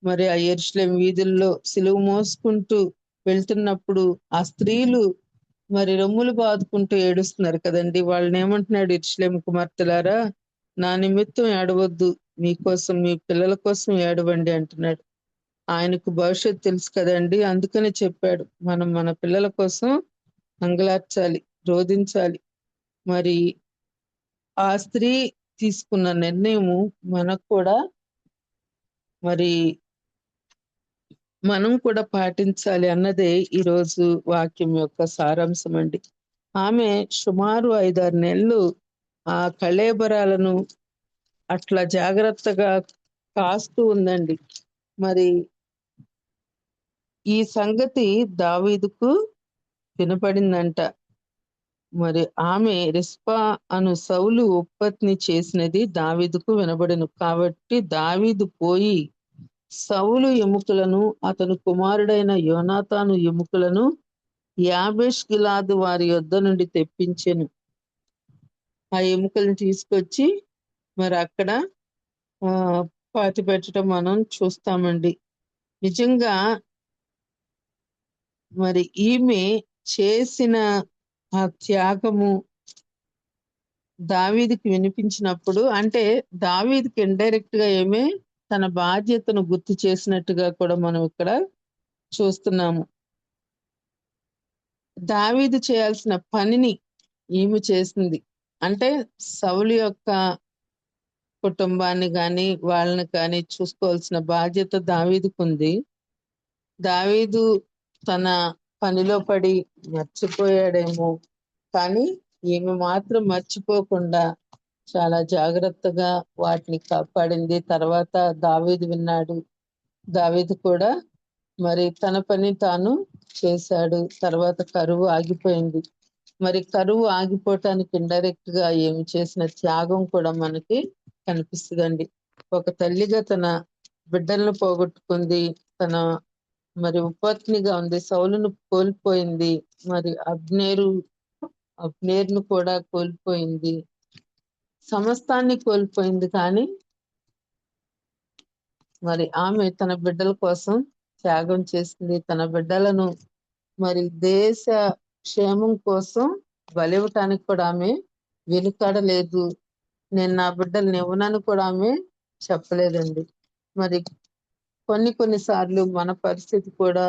మరి ఆ యెరూషలేము వీధుల్లో సిలువ మోసుకుంటూ వెళ్తున్నప్పుడు ఆ స్త్రీలు మరి రొమ్ములు బాదుకుంటూ ఏడుస్తున్నారు కదండి. వాళ్ళని ఏమంటున్నాడు? యెరూషలేము కుమార్తెలారా, నా నిమిత్తం ఏడవద్దు, మీకోసం మీ పిల్లల కోసం ఏడవండి అంటున్నాడు. ఆయనకు భవిష్యత్తు తెలుసు కదండి. అందుకనే చెప్పాడు, మనం మన పిల్లల కోసం అంగలార్చాలి, రోధించాలి. మరి ఆ స్త్రీ తీసుకున్న నిర్ణయము మనకు కూడా మరి మనం కూడా పాటించాలి అన్నదే ఈరోజు వాక్యం యొక్క సారాంశం అండి. ఆమె సుమారు 5-6 నెలలు ఆ కళేబరాలను అట్లా జాగ్రత్తగా కాస్తూ ఉందండి. మరి ఈ సంగతి దావీదుకు వినపడిందంట. మరి ఆమె రిస్పా అను సౌలు ఉత్పత్తిని చేసినది దావీదుకు వినబడెను. కాబట్టి దావీదు పోయి సౌలు ఎముకలను అతని కుమారుడైన యోనాతాను ఎముకలను యాబేష్ గిలాదు వారి యొద్ద నుండి తెప్పించెను. ఆ ఎముకలను తీసుకొచ్చి మరి అక్కడ పాతి పెట్టడం మనం చూస్తామండి. నిజంగా మరి ఈమె చేసిన ఆ త్యాగము దావీదుకి వినిపించినప్పుడు, అంటే దావీదుకి ఇండైరెక్ట్ గా ఏమే తన బాధ్యతను గుర్తు చేసినట్టుగా కూడా మనం ఇక్కడ చూస్తున్నాము. దావీదు చేయాల్సిన పనిని ఈమె చేసింది. అంటే సౌలు యొక్క కుటుంబాన్ని కానీ వాళ్ళని కానీ చూసుకోవాల్సిన బాధ్యత దావీదుకు ఉంది. దావీదు తన పనిలో పడి మర్చిపోయాడేమో, కానీ ఈమె మాత్రం మర్చిపోకుండా చాలా జాగ్రత్తగా వాటిని కాపాడింది. తర్వాత దావీదు విన్నాడు. దావీదు కూడా మరి తన పని తాను చేశాడు. తర్వాత కరువు ఆగిపోయింది. మరి కరువు ఆగిపోవటానికి ఇండైరెక్ట్ గా ఏమి చేసిన త్యాగం కూడా మనకి కనిపిస్తుందండి. ఒక తల్లిగా తన బిడ్డలను పోగొట్టుకుంది, తన మరి ఉపత్నిగా ఉంది, సౌలును కోల్పోయింది, మరి అబ్నేరును కూడా కోల్పోయింది, సమస్తాన్ని కోల్పోయింది. కానీ మరి ఆమె తన బిడ్డల కోసం త్యాగం చేసింది. తన బిడ్డలను మరి దేశ క్షేమం కోసం బలివ్వటానికి కూడా ఆమె వెనుకాడలేదు. నేను నా బిడ్డల్ని ఇవ్వనని కూడా ఆమె చెప్పలేదండి. మరి కొన్నిసార్లు మన పరిస్థితి కూడా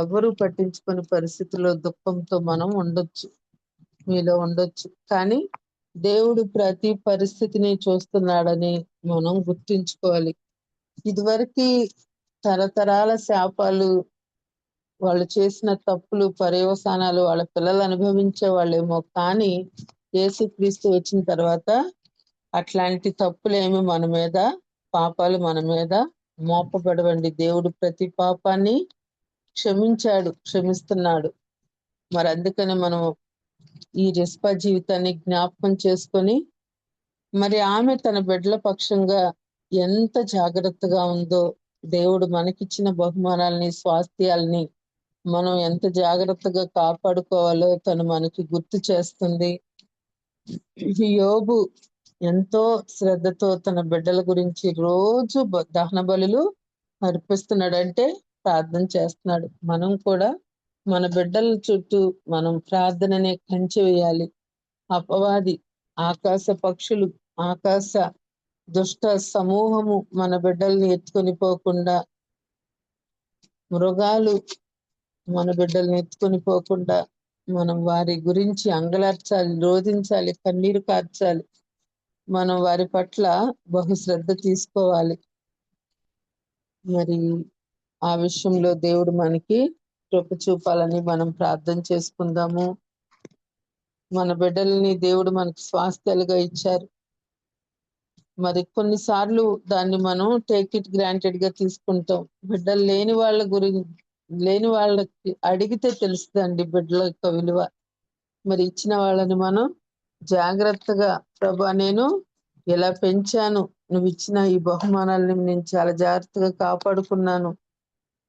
ఎవరు పట్టించుకునే పరిస్థితిలో దుఃఖంతో మనం ఉండొచ్చు, మీలో ఉండొచ్చు. కానీ దేవుడు ప్రతి పరిస్థితిని చూస్తున్నాడని మనం గుర్తుంచుకోవాలి. ఇదివరకు తరతరాల శాపాలు, వాళ్ళు చేసిన తప్పులు పర్యవసానాలు వాళ్ళ పిల్లలు అనుభవించే వాళ్ళేమో, కానీ యేసుక్రీస్తు వచ్చిన తర్వాత అట్లాంటి తప్పులేమి మన మీద, పాపాలు మన మీద మోపబడవండి. దేవుడు ప్రతి పాపాన్ని క్షమిస్తున్నాడు. మరి అందుకని మనం ఈ రిస్పా జీవితాన్ని జ్ఞాపకం చేసుకొని, మరి ఆమె తన బిడ్డల పక్షంగా ఎంత జాగ్రత్తగా ఉందో, దేవుడు మనకిచ్చిన బహుమానాలని, స్వాస్థ్యాలని మనం ఎంత జాగ్రత్తగా కాపాడుకోవాలో తను మనకి గుర్తు చేస్తుంది. యోబు ఎంతో శ్రద్ధతో తన బిడ్డల గురించి రోజు దహన బలులు అర్పిస్తున్నాడు, అంటే ప్రార్థన చేస్తున్నాడు. మనం కూడా మన బిడ్డల చుట్టూ మనం ప్రార్థననే కంచె వేయాలి. అపవాది, ఆకాశ పక్షులు, ఆకాశ దుష్ట సమూహము మన బిడ్డల్ని ఎత్తుకొని పోకుండా, మృగాలు మన బిడ్డల్ని ఎత్తుకొని పోకుండా మనం వారి గురించి అంగలార్చాలి, రోధించాలి, కన్నీరు కార్చాలి. మనం వారి పట్ల బహు శ్రద్ధ తీసుకోవాలి. మరి ఆ విషయంలో దేవుడు మనకి కృప చూపాలని మనం ప్రార్థన చేసుకుందాము. మన బిడ్డల్ని దేవుడు మనకి స్వాస్థ్యాలుగా ఇచ్చారు. మరి కొన్నిసార్లు దాన్ని మనం టేక్ ఇట్ గ్రాంటెడ్ గా తీసుకుంటాం. బిడ్డలు లేని వాళ్ళకి అడిగితే తెలుస్తుందండి బిడ్డల యొక్క విలువ. మరి ఇచ్చిన వాళ్ళని మనం జాగ్రత్తగా, ప్రభా నేను ఎలా పెంచాను, నువ్వు ఇచ్చిన ఈ బహుమానాలని నేను చాలా జాగ్రత్తగా కాపాడుకున్నాను,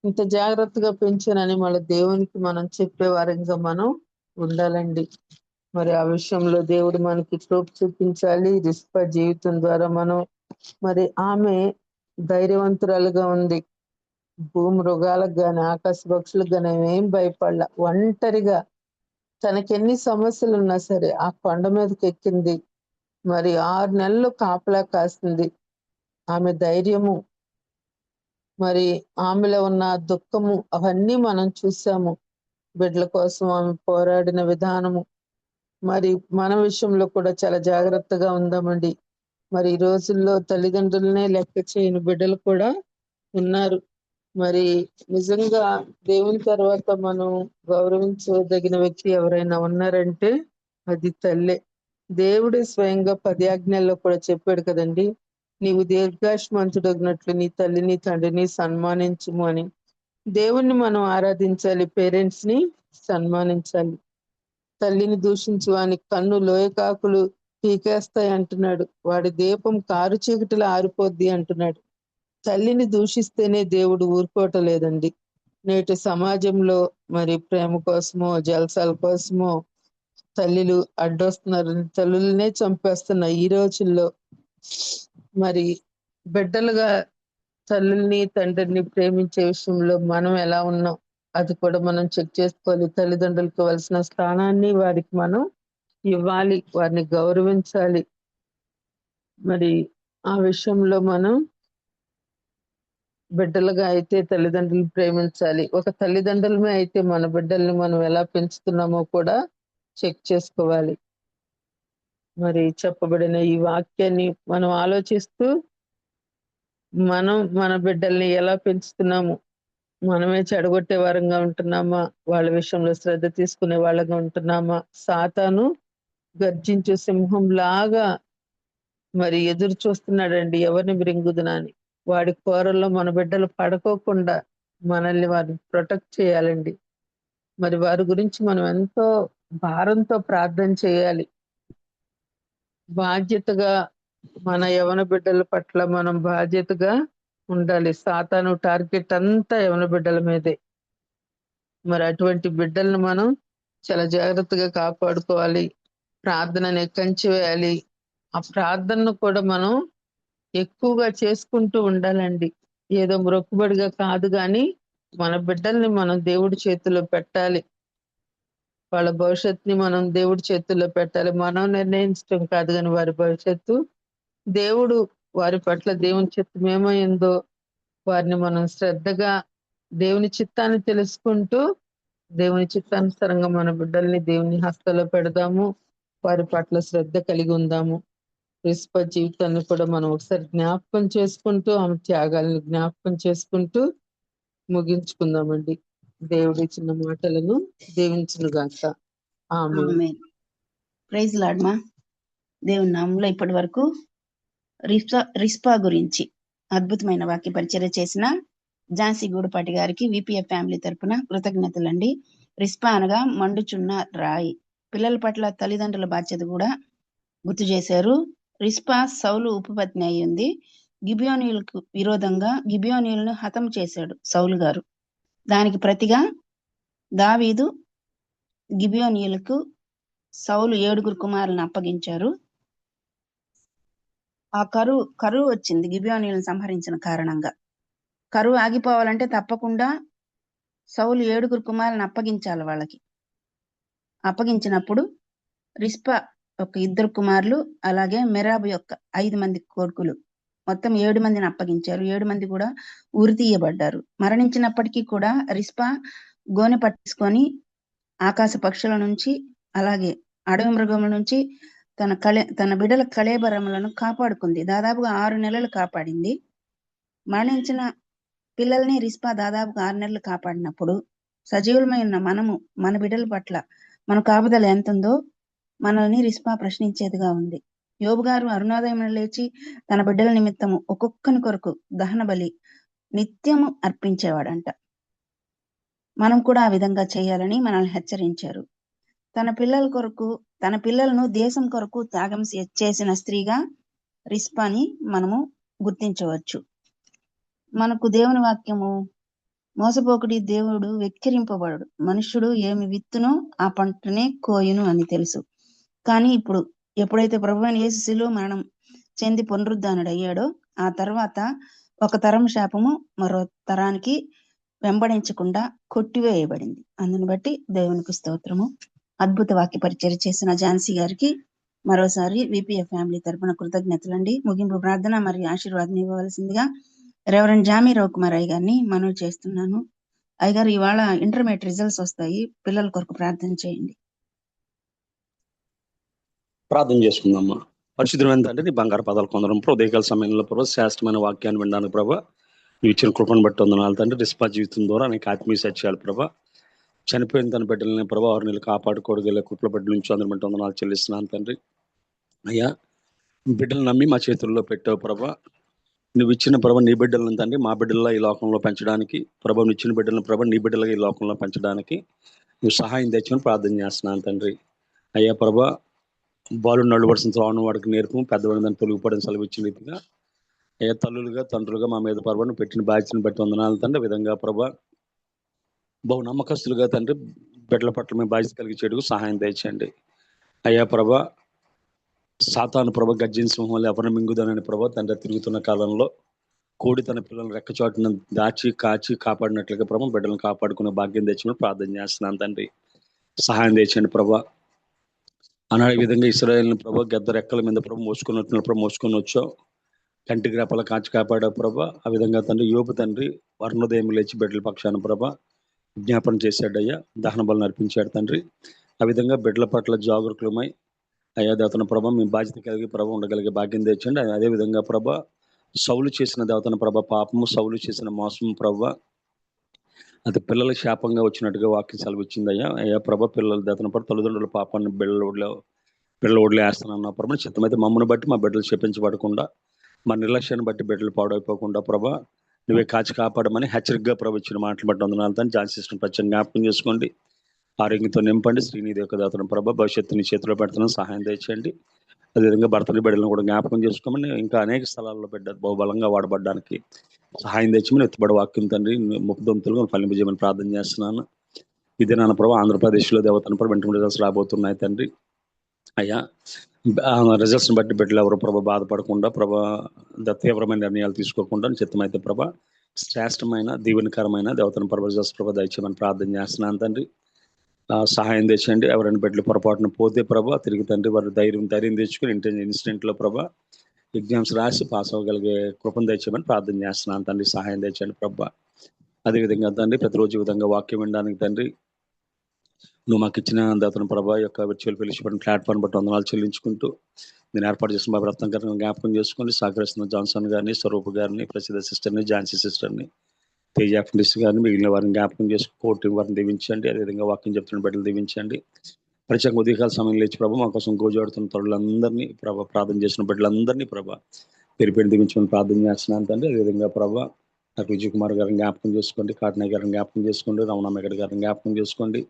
ఇంత జాగ్రత్తగా పెంచానని మళ్ళీ దేవునికి మనం చెప్పేవారంగా మనం ఉండాలండి. మరి ఆ విషయంలో దేవుడు మనకి కృప చూపించాలి. రిస్పా జీవితం ద్వారా మనం, మరి ఆమె ధైర్యవంతురాలుగా ఉంది. భూమృగాలకు గాని ఆకాశ పక్షులకు గాని ఏం భయపడలా. ఒంటరిగా తనకెన్ని సమస్యలు ఉన్నా సరే ఆ కొండ మీదకి ఎక్కింది. మరి 6 నెలలు కాపలా కాసింది. ఆమె ధైర్యము, మరి ఆమెలో ఉన్న దుఃఖము అవన్నీ మనం చూసాము. బిడ్డల కోసం ఆమె పోరాడిన విధానము. మరి మన విషయంలో కూడా చాలా జాగ్రత్తగా ఉందామండి. మరి ఈ రోజుల్లో తల్లిదండ్రులనే లెక్క చేయని బిడ్డలు కూడా ఉన్నారు. మరి నిజంగా దేవుని తర్వాత మనం గౌరవించదగిన వ్యక్తి ఎవరైనా ఉన్నారంటే అది తల్లే. దేవుడే స్వయంగా 10 ఆజ్ఞల్లో కూడా చెప్పాడు కదండి, నీవు దీర్ఘాయుష్మంతుడగినట్లు నీ తల్లిని తండ్రిని సన్మానించుము అని దేవుణ్ణి మనం ఆరాధించాలి. పేరెంట్స్ ని సన్మానించాలి. తల్లిని దూషించు వాని కన్ను లోయకాకులు పీకేస్తాయి అంటున్నాడు. వాడి దీపం కారు చీకటిలో ఆరిపోద్ది అంటున్నాడు. తల్లిని దూషిస్తేనే దేవుడు ఊరుకోవటం లేదండి. నేటి సమాజంలో మరి ప్రేమ కోసమో జలసాల కోసమో తల్లిలు అడ్డొస్తున్నారు. తల్లులనే చంపేస్తున్నారు ఈ రోజుల్లో. మరి బిడ్డలుగా తల్లుల్ని తండ్రిని ప్రేమించే విషయంలో మనం ఎలా ఉన్నాం అది కూడా మనం చెక్ చేసుకోవాలి. తల్లిదండ్రులకు ఇవ్వాల్సిన స్థానాన్ని వారికి మనం ఇవ్వాలి, వారిని గౌరవించాలి. మరి ఆ విషయంలో మనం బిడ్డలుగా అయితే తల్లిదండ్రులు ప్రేమించాలి. ఒక తల్లిదండ్రులమే అయితే మన బిడ్డల్ని మనం ఎలా పెంచుతున్నామో కూడా చెక్ చేసుకోవాలి. మరి చెప్పబడిన ఈ వాక్యాన్ని మనం ఆలోచిస్తూ మనం మన బిడ్డల్ని ఎలా పెంచుతున్నాము, మనమే చెడగొట్టే వారంగా ఉంటున్నామా, వాళ్ళ విషయంలో శ్రద్ధ తీసుకునే వాళ్ళగా ఉంటున్నామా, సాతాను గర్జించే సింహం లాగా మరి ఎదురు చూస్తున్నాడండి ఎవరిని మృంగుదునా అని. వాడి కోరల్లో మన బిడ్డలు పడుకోకుండా మనల్ని వారిని ప్రొటెక్ట్ చేయాలండి. మరి వారి గురించి మనం ఎంతో భారంతో ప్రార్థన చేయాలి. బాధ్యతగా మన యవన బిడ్డల పట్ల మనం బాధ్యతగా ఉండాలి. సాతాను టార్గెట్ అంతా యవన బిడ్డల మీదే. మరి అటువంటి బిడ్డలను మనం చాలా జాగ్రత్తగా కాపాడుకోవాలి. ప్రార్థనని కంచి వేయాలి. ఆ ప్రార్థనను కూడా మనం ఎక్కువగా చేసుకుంటూ ఉండాలండి. ఏదో మొక్కుబడిగా కాదు, కానీ మన బిడ్డల్ని మనం దేవుడి చేతిలో పెట్టాలి. వాళ్ళ భవిష్యత్తుని మనం దేవుడి చేతుల్లో పెట్టాలి. మనం నిర్ణయించడం కాదు, కానీ వారి భవిష్యత్తు దేవుడు, వారి పట్ల దేవుని చిత్తం ఏమైందో వారిని మనం శ్రద్ధగా దేవుని చిత్తాన్ని తెలుసుకుంటూ దేవుని చిత్తానుసారంగా మన బిడ్డల్ని దేవుని హస్తాలో పెడదాము. వారి పట్ల శ్రద్ధ కలిగి ఉందాము. క్రిస్ప జీవితాన్ని కూడా మనం ఒకసారి జ్ఞాపకం చేసుకుంటూ ఆమె త్యాగాలను జ్ఞాపకం చేసుకుంటూ ముగించుకుందామండి. దేవుడి చిన్న మాటలను దీవించును గాక. ఆమె ఆమేన్. ప్రైజ్ లార్డ్ మా. దేవుని నామంలో ఇప్పటి వరకు రిస్పా గురించి అద్భుతమైన వాక్య పరిచర్య చేసిన ఝాన్సీ గూడపాటి గారికి విపిఎఫ్ ఫ్యామిలీ తరపున కృతజ్ఞతలండి. రిస్పా అనగా మండుచున్న రాయి. పిల్లల పట్ల తల్లిదండ్రుల బాధ్యత కూడా గుర్తు చేశారు. రిస్పా సౌలు ఉపపత్ని అయ్యింది. గిబియోనీయులకు విరోధంగా గిబియోనీయులను హతం చేశాడు సౌలు గారు. దానికి ప్రతిగా దావీదు గిబియోనీయులకు సౌలు 7 కుమారులను అప్పగించారు. ఆ కరువు వచ్చింది గిబియోనీయులను సంహరించిన కారణంగా. కరువు ఆగిపోవాలంటే తప్పకుండా సౌలు 7 కుమారులను అప్పగించాలి వాళ్ళకి. అప్పగించినప్పుడు రిస్పా ఒక 2 కుమారులు, అలాగే మెరాబు యొక్క 5 మంది కొడుకులు, మొత్తం 7 మందిని అప్పగించారు. 7 మంది కూడా ఉరి తీయబడ్డారు. మరణించినప్పటికీ కూడా రిస్పా గోనె పట్టించుకొని ఆకాశ పక్షుల నుంచి అలాగే అడవి మృగముల నుంచి తన బిడ్డల కళేబరములను కాపాడుకుంది. దాదాపుగా 6 నెలలు కాపాడింది. మరణించిన పిల్లల్ని రిస్పా దాదాపుగా 6 నెలలు కాపాడినప్పుడు సజీవులమైన మనము మన బిడ్డల పట్ల మన కాపుదల ఎంత ఉందో మనల్ని రిస్పా ప్రశ్నించేదిగా ఉంది. యోబు గారు అరుణోదయం లేచి తన బిడ్డల నిమిత్తము ఒక్కొక్కని కొరకు దహన బలి నిత్యము అర్పించేవాడంట. మనం కూడా ఆ విధంగా చేయాలని మనల్ని హెచ్చరించారు. తన పిల్లలను దేశం కొరకు త్యాగం చేసిన స్త్రీగా రిస్పాని మనము గుర్తించవచ్చు. మనకు దేవుని వాక్యము మోసపోకుడి, దేవుడు వెక్కిరింపబడు, మనుష్యుడు ఏమి విత్తునో ఆ పంటనే కోయును అని తెలుసు. కానీ ఎప్పుడైతే ప్రభువైన యేసు శిలువ మరణం చెంది పునరుద్ధానుడయ్యాడో ఆ తర్వాత ఒక తరం శాపము మరో తరానికి వెంబడించకుండా కొట్టివేయబడింది. అందుని బట్టి దేవునికి స్తోత్రము. అద్భుత వాక్య పరిచర్య చేసిన ఝాన్సీ గారికి మరోసారి విపిఎఫ్ ఫ్యామిలీ తరపున కృతజ్ఞతలండి. ముగింపు ప్రార్థన మరియు ఆశీర్వాదం ఇవ్వవలసిందిగా రెవరెండ్ జామీ రవికుమార్ అయ్య గారిని మనవి చేస్తున్నాను. అయ్యగారు, ఇవాళ ఇంటర్మీడియట్ రిజల్ట్స్ వస్తాయి, పిల్లల కొరకు ప్రార్థన చేయండి. ప్రార్థన చేసుకుందామా. పరిశుద్ధమైన తండ్రి, నీ బంగారు పదాలు కొందరం ఉదయకాల సమయంలో ప్రభావ శ్రేష్టమైన వాక్యాన్ని వినడానికి ప్రభావ నువ్వు ఇచ్చిన కృపను బట్టి వందనాలు తండ్రి. రిస్పా జీవితం ద్వారా నీకు ఆత్మీయ సత్యాలు ప్రభావ చనిపోయిన తన బిడ్డలని ప్రభావ 6 నెలలు కాపాడుకోగల కుట్ల బిడ్డల నుంచి అందరి బట్టి వందనాలు చెల్లిస్తున్నాను తండ్రి. అయ్యా, బిడ్డలు నమ్మి మా చేతుల్లో పెట్టావు ప్రభా. నువ్వు ఇచ్చిన ప్రభ నీ బిడ్డలను తండ్రి మా బిడ్డల్లో ఈ లోకంలో పెంచడానికి, ప్రభు నువ్వు ఇచ్చిన బిడ్డలను ప్రభ నీ బిడ్డలుగా ఈ లోకంలో పెంచడానికి నువ్వు సహాయం తెచ్చమని ప్రార్థన చేస్తున్నాను తండ్రి. అయ్యా ప్రభ, బాలు నడువలసిన త్రోవను వాడికి నేర్పు, పెద్దవాడిని దాన్ని తొలగిపోవడం సెలవిచ్చిన రీతిగా అయ్యా తల్లులుగా తండ్రులుగా మా మీద ప్రభను పెట్టిన బాధ్యతను బట్టి వందనాలు తండ్రి. ఆ విధంగా ప్రభ బహు నమ్మకస్తులుగా తండ్రి బిడ్డల పట్ల మేము బాధ్యత కలిగి చేయడానికి సహాయం తెచ్చండి. అయ్యా ప్రభ, సాతాను ప్రభ గర్జిన సింహంలో ఎవరిని మింగుదనని ప్రభ తండ్రి తిరుగుతున్న కాలంలో కోడి తన పిల్లలను రెక్కచోటున దాచి కాచి కాపాడినట్లుగా ప్రభ బిడ్డలను కాపాడుకునే భాగ్యం తెచ్చమని ప్రార్థన చేస్తున్నాను తండ్రి. సహాయం తెచ్చండి ప్రభ. అనాడే విధంగా ఇశ్రాయేలుని ప్రభ గద్ద రెక్కల మీద ప్రభ మోసుకొని వచ్చావు, కంటికి రెప్పల కాచి కాపాడావు ప్రభ. ఆ విధంగా తండ్రి యోపు తండ్రి వర్ణోదయం లేచి బిడ్డల పక్షాన ప్రభ విజ్ఞాపన చేశాడయ్యా, దహన బలు నర్పించాడు తండ్రి. ఆ విధంగా బిడ్డల పట్ల జాగరూకులమై అయ్యా దేవతన ప్రభ మేము బాధ్యత కలిగి ప్రభ ఉండగలిగే భాగ్యం తెచ్చండి. అదేవిధంగా ప్రభ సౌలు చేసిన దేవతన ప్రభ పాపము, సౌలు చేసిన మోసము ప్రభ అది పిల్లల శాపంగా వచ్చినట్టుగా వాక్యం సెలవిచ్చిందయ్యా. అయ్యా ప్రభ పిల్లల దేవతన ప్రభ తల్లిదండ్రుల పాపాన్ని పిల్లల ఒడిలో వేస్తానన్న ప్రభ చిత్తమైతే మమ్మల్ని బట్టి మా బిడ్డలు శపించబడకుండా, మా నిర్లక్ష్యాన్ని బట్టి బిడ్డలు పాడైపోకుండా ప్రభ నువ్వే కాచి కాపాడమని హెచ్చరికగా ప్రభ ఇచ్చిన మాటలు బట్టి వందనాలతో ఝాన్సీ సిస్టర్ ప్రత్యేక జ్ఞాపకం చేసుకోండి. ఆరోగ్యంతో నింపండి. శ్రీనిధి యొక్క దాతను ప్రభ భవిష్యత్తుని చేతిలో పెడుతున్నాను, సహాయం తెచ్చండి. అదేవిధంగా భర్తని బిడ్డలను కూడా జ్ఞాపకం చేసుకోమని ఇంకా అనేక స్థలాల్లో బహుబలంగా వాడబడడానికి సహాయం తెచ్చమని ఎత్తుబడి వాక్యం తండ్రి ముఖదొంతులుగా ఫలింపజేయమని ప్రార్థన చేస్తున్నాను. ఇదే నాన్న ప్రభా ఆంధ్రప్రదేశ్లో దేవతను ప్రభ వెంటనే రిజల్ట్స్ రాబోతున్నాయి తండ్రి. అయ్యా రిజల్ట్స్ని బట్టి బిడ్డలు ఎవరు ప్రభ బాధపడకుండా ప్రభ తీవ్రమైన నిర్ణయాలు తీసుకోకుండా చిత్తమైతే ప్రభ శ్రేష్టమైన దీవెనకరమైన దేవతను ప్రభ రిజల్ట్స్ ప్రభ దయచేయమని ప్రార్థన చేస్తున్నాను తండ్రి. సహాయం తెచ్చండి. ఎవరైనా బిడ్డలు పొరపాటున పోతే ప్రభ తిరిగి తండ్రి వారు ధైర్యం తెచ్చుకుని ఇన్సిడెంట్లో ప్రభ ఎగ్జామ్స్ రాసి పాస్ అవ్వగలిగే కృపను తెచ్చామని ప్రార్థన చేస్తున్నాను తండ్రి. సహాయం తెచ్చండి ప్రభ. అదేవిధంగా తండ్రి ప్రతిరోజు విధంగా వాక్యం వినడానికి తండ్రి నువ్వు మాకు ఇచ్చిన దాతను ప్రభా యొక్క వర్చువల్ ఫెలోషిప్ ప్లాట్ఫామ్ బట్టి వందనాలు చెల్లించుకుంటూ నేను ఏర్పాటు చేసిన బాబు రత్నం గారిని జ్ఞాపకం చేసుకోండి. సహకరిస్తున్న జాన్సన్ గారిని, స్వరూప్ గారిని, ప్రసిద్ధ సిస్టర్ని, ఝాన్సీ సిస్టర్ని, తేజ ఫిండిస్ గారిని, మిగిలిన వారిని జ్ఞాపకం చేసుకుని కోర్టు వారిని దీవించండి. అదేవిధంగా వాక్యం చెప్తున్న బిడ్డలు దీవించండి. ప్రత్యేక ఉదయకాల సమయం లేచి ప్రభ మా కోసం గోజాడుతున్న తరులందరినీ ప్రభ ప్రార్థన చేసిన బిడ్డలందరినీ ప్రభ పేరు దీవించమని ప్రార్థన చేస్తున్నాను తండ్రి. అదేవిధంగా ప్రభ నాకు విజయ్ కుమార్ గారిని జ్ఞాపకం చేసుకోండి, కాటనాయ్ గారిని జ్ఞాపకం చేసుకోండి, రమణామెగడ్ గారిని జ్ఞాపకం చేసుకోండి.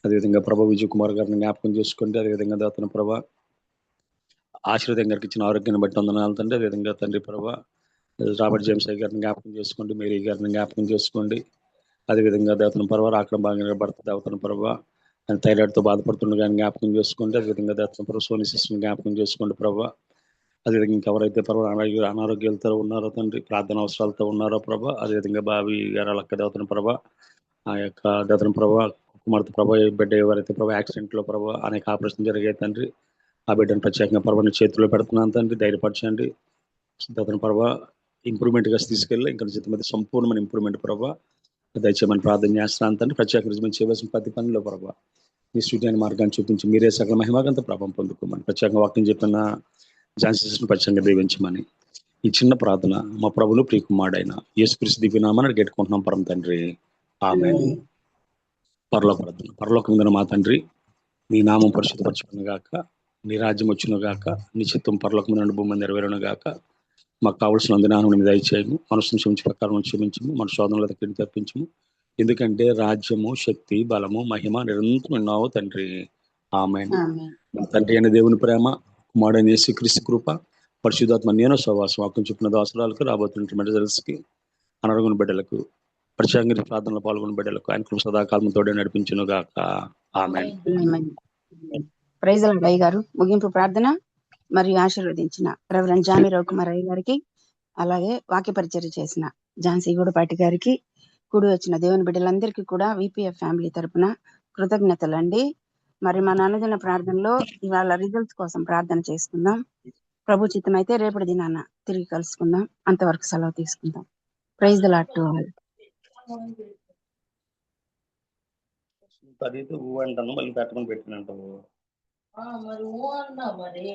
అదేవిధంగా ప్రభ విజయ్ కుమార్ గారిని జ్ఞాపకం చేసుకోండి. అదేవిధంగా దాతన ప్రభ ఆశీర్వాదం గారికి ఇచ్చిన ఆరోగ్యాన్ని బట్టి వందనాలు తండ్రి. అదేవిధంగా తండ్రి ప్రభ రాబర్ట్ జేమ్స్ గారిని జ్ఞాపకం చేసుకోండి, మేరీ గారిని జ్ఞాపకం చేసుకోండి. అదేవిధంగా దేవతన ప్రభ రాకడ భాగంగా భర్త దేవతన ప్రభ థైరాయిడ్తో బాధపడుతుండగా జ్ఞాపకం చేసుకోండి. అదేవిధంగా దేవతన ప్రభ సోని సిస్టర్ని జ్ఞాపకం చేసుకోండి ప్రభ. అదేవిధంగా ఇంకెవరైతే ప్రభ అనారోగ్యాలతో ఉన్నారో తండ్రి, ప్రార్థన అవసరాలతో ఉన్నారో ప్రభ, అదేవిధంగా బావి గారు లక్క దేవతన ప్రభ ఆ యొక్క దేవతన ప్రభ కుమార్తె ప్రభ బిడ్డ ఎవరైతే ప్రభ యాక్సిడెంట్లో ప్రభ అనేక ఆపరేషన్ జరిగే తండ్రి, ఆ బిడ్డను ప్రత్యేకంగా ప్రభని చేతిలో పెడుతున్నాను తండ్రి. ధైర్యపరచండి. దేవతన ప్రభ ఇంప్రూవ్మెంట్గా తీసుకెళ్ళి ఇంకా జీతం సంపూర్ణమైన ఇంప్రూవ్మెంట్ ప్రభ దయచేయమని ప్రార్థన చేస్తున్నాను తండ్రి. ప్రత్యేక రుజుమని చేయవలసిన ప్రతి పనిలో ప్రభ మీ సూటి మార్గాన్ని చూపించి మీరే సకల మహిమగంత ప్రభావం పొందుకోమని ప్రత్యేకంగా వాక్యం చెప్పిన ఝాన్సీ ప్రత్యేకంగా దీవించమని ఈ చిన్న ప్రార్థన మా ప్రభులు ప్రియకుమారుడైన యేసుక్రీస్తు దివ్యనామాన్ని గెట్టుకుంటున్నాం పరమ తండ్రి. ఆమేన్. పరలోక ప్రార్థన. పరలోకం మీద మా తండ్రి, నీ నామం పరిశుద్ధపరచుకును గాక, నీ రాజ్యం వచ్చును గాక, నీ చిత్తం పరలోకం మీద భూమి మీద నెరవేరును గాక. మాకు కావలసిన దినాన్ని మేము దయచేయము, మనసును క్షమించి ప్రకారం క్షమించము, మన శోధనలో తప్పించము. ఎందుకంటే రాజ్యము, శక్తి, బలము, మహిమ నిరంతరం ఉన్నావు తండ్రి. ఆమేన్. మన తండ్రి అయిన దేవుని ప్రేమ, కుమారుడైన యేసుక్రీస్తు కృప, పరిశుద్ధాత్మ నేను సహవాసం వాక్యం చెప్పిన అవసరాలకు రాబోతున్న మెడజల్స్కి అనర్గొని బిడ్డలకు ప్రత్యేకంగా ప్రార్థనలో పాల్గొన్న బిడ్డలకు ఆయన సదాకాలం తోడే నడిపించును గాక. ఆమేన్. ప్రైజ్ లార్డ్ అయ్య గారు ముగింపు ప్రార్థన మరియు ఆశీర్వదించిన రెవరెండ్ జామి రవికుమార్ అయ్య గారికి, అలాగే వాక్య పరిచర్య చేసిన ఝాన్సీ గూడపాటి గారికి, కూడి వచ్చిన దేవుని బిడ్డలందరికీ కూడా విపిఎఫ్ ఫ్యామిలీ తరపున కృతజ్ఞతలండి. మరి మన అనుదిన ప్రార్థనలో ఇవాళ రిజల్ట్స్ కోసం ప్రార్థన చేసుకుందాం. ప్రభు చిత్తం అయితే రేపటి దినాన తిరిగి కలుసుకుందాం. అంతవరకు సెలవు తీసుకుందాం. Praise the Lord to all. అది ఊ అంటాను మళ్ళీ పెట్టమని పెట్టినంటావు. మరి ఊ అన్నా మరి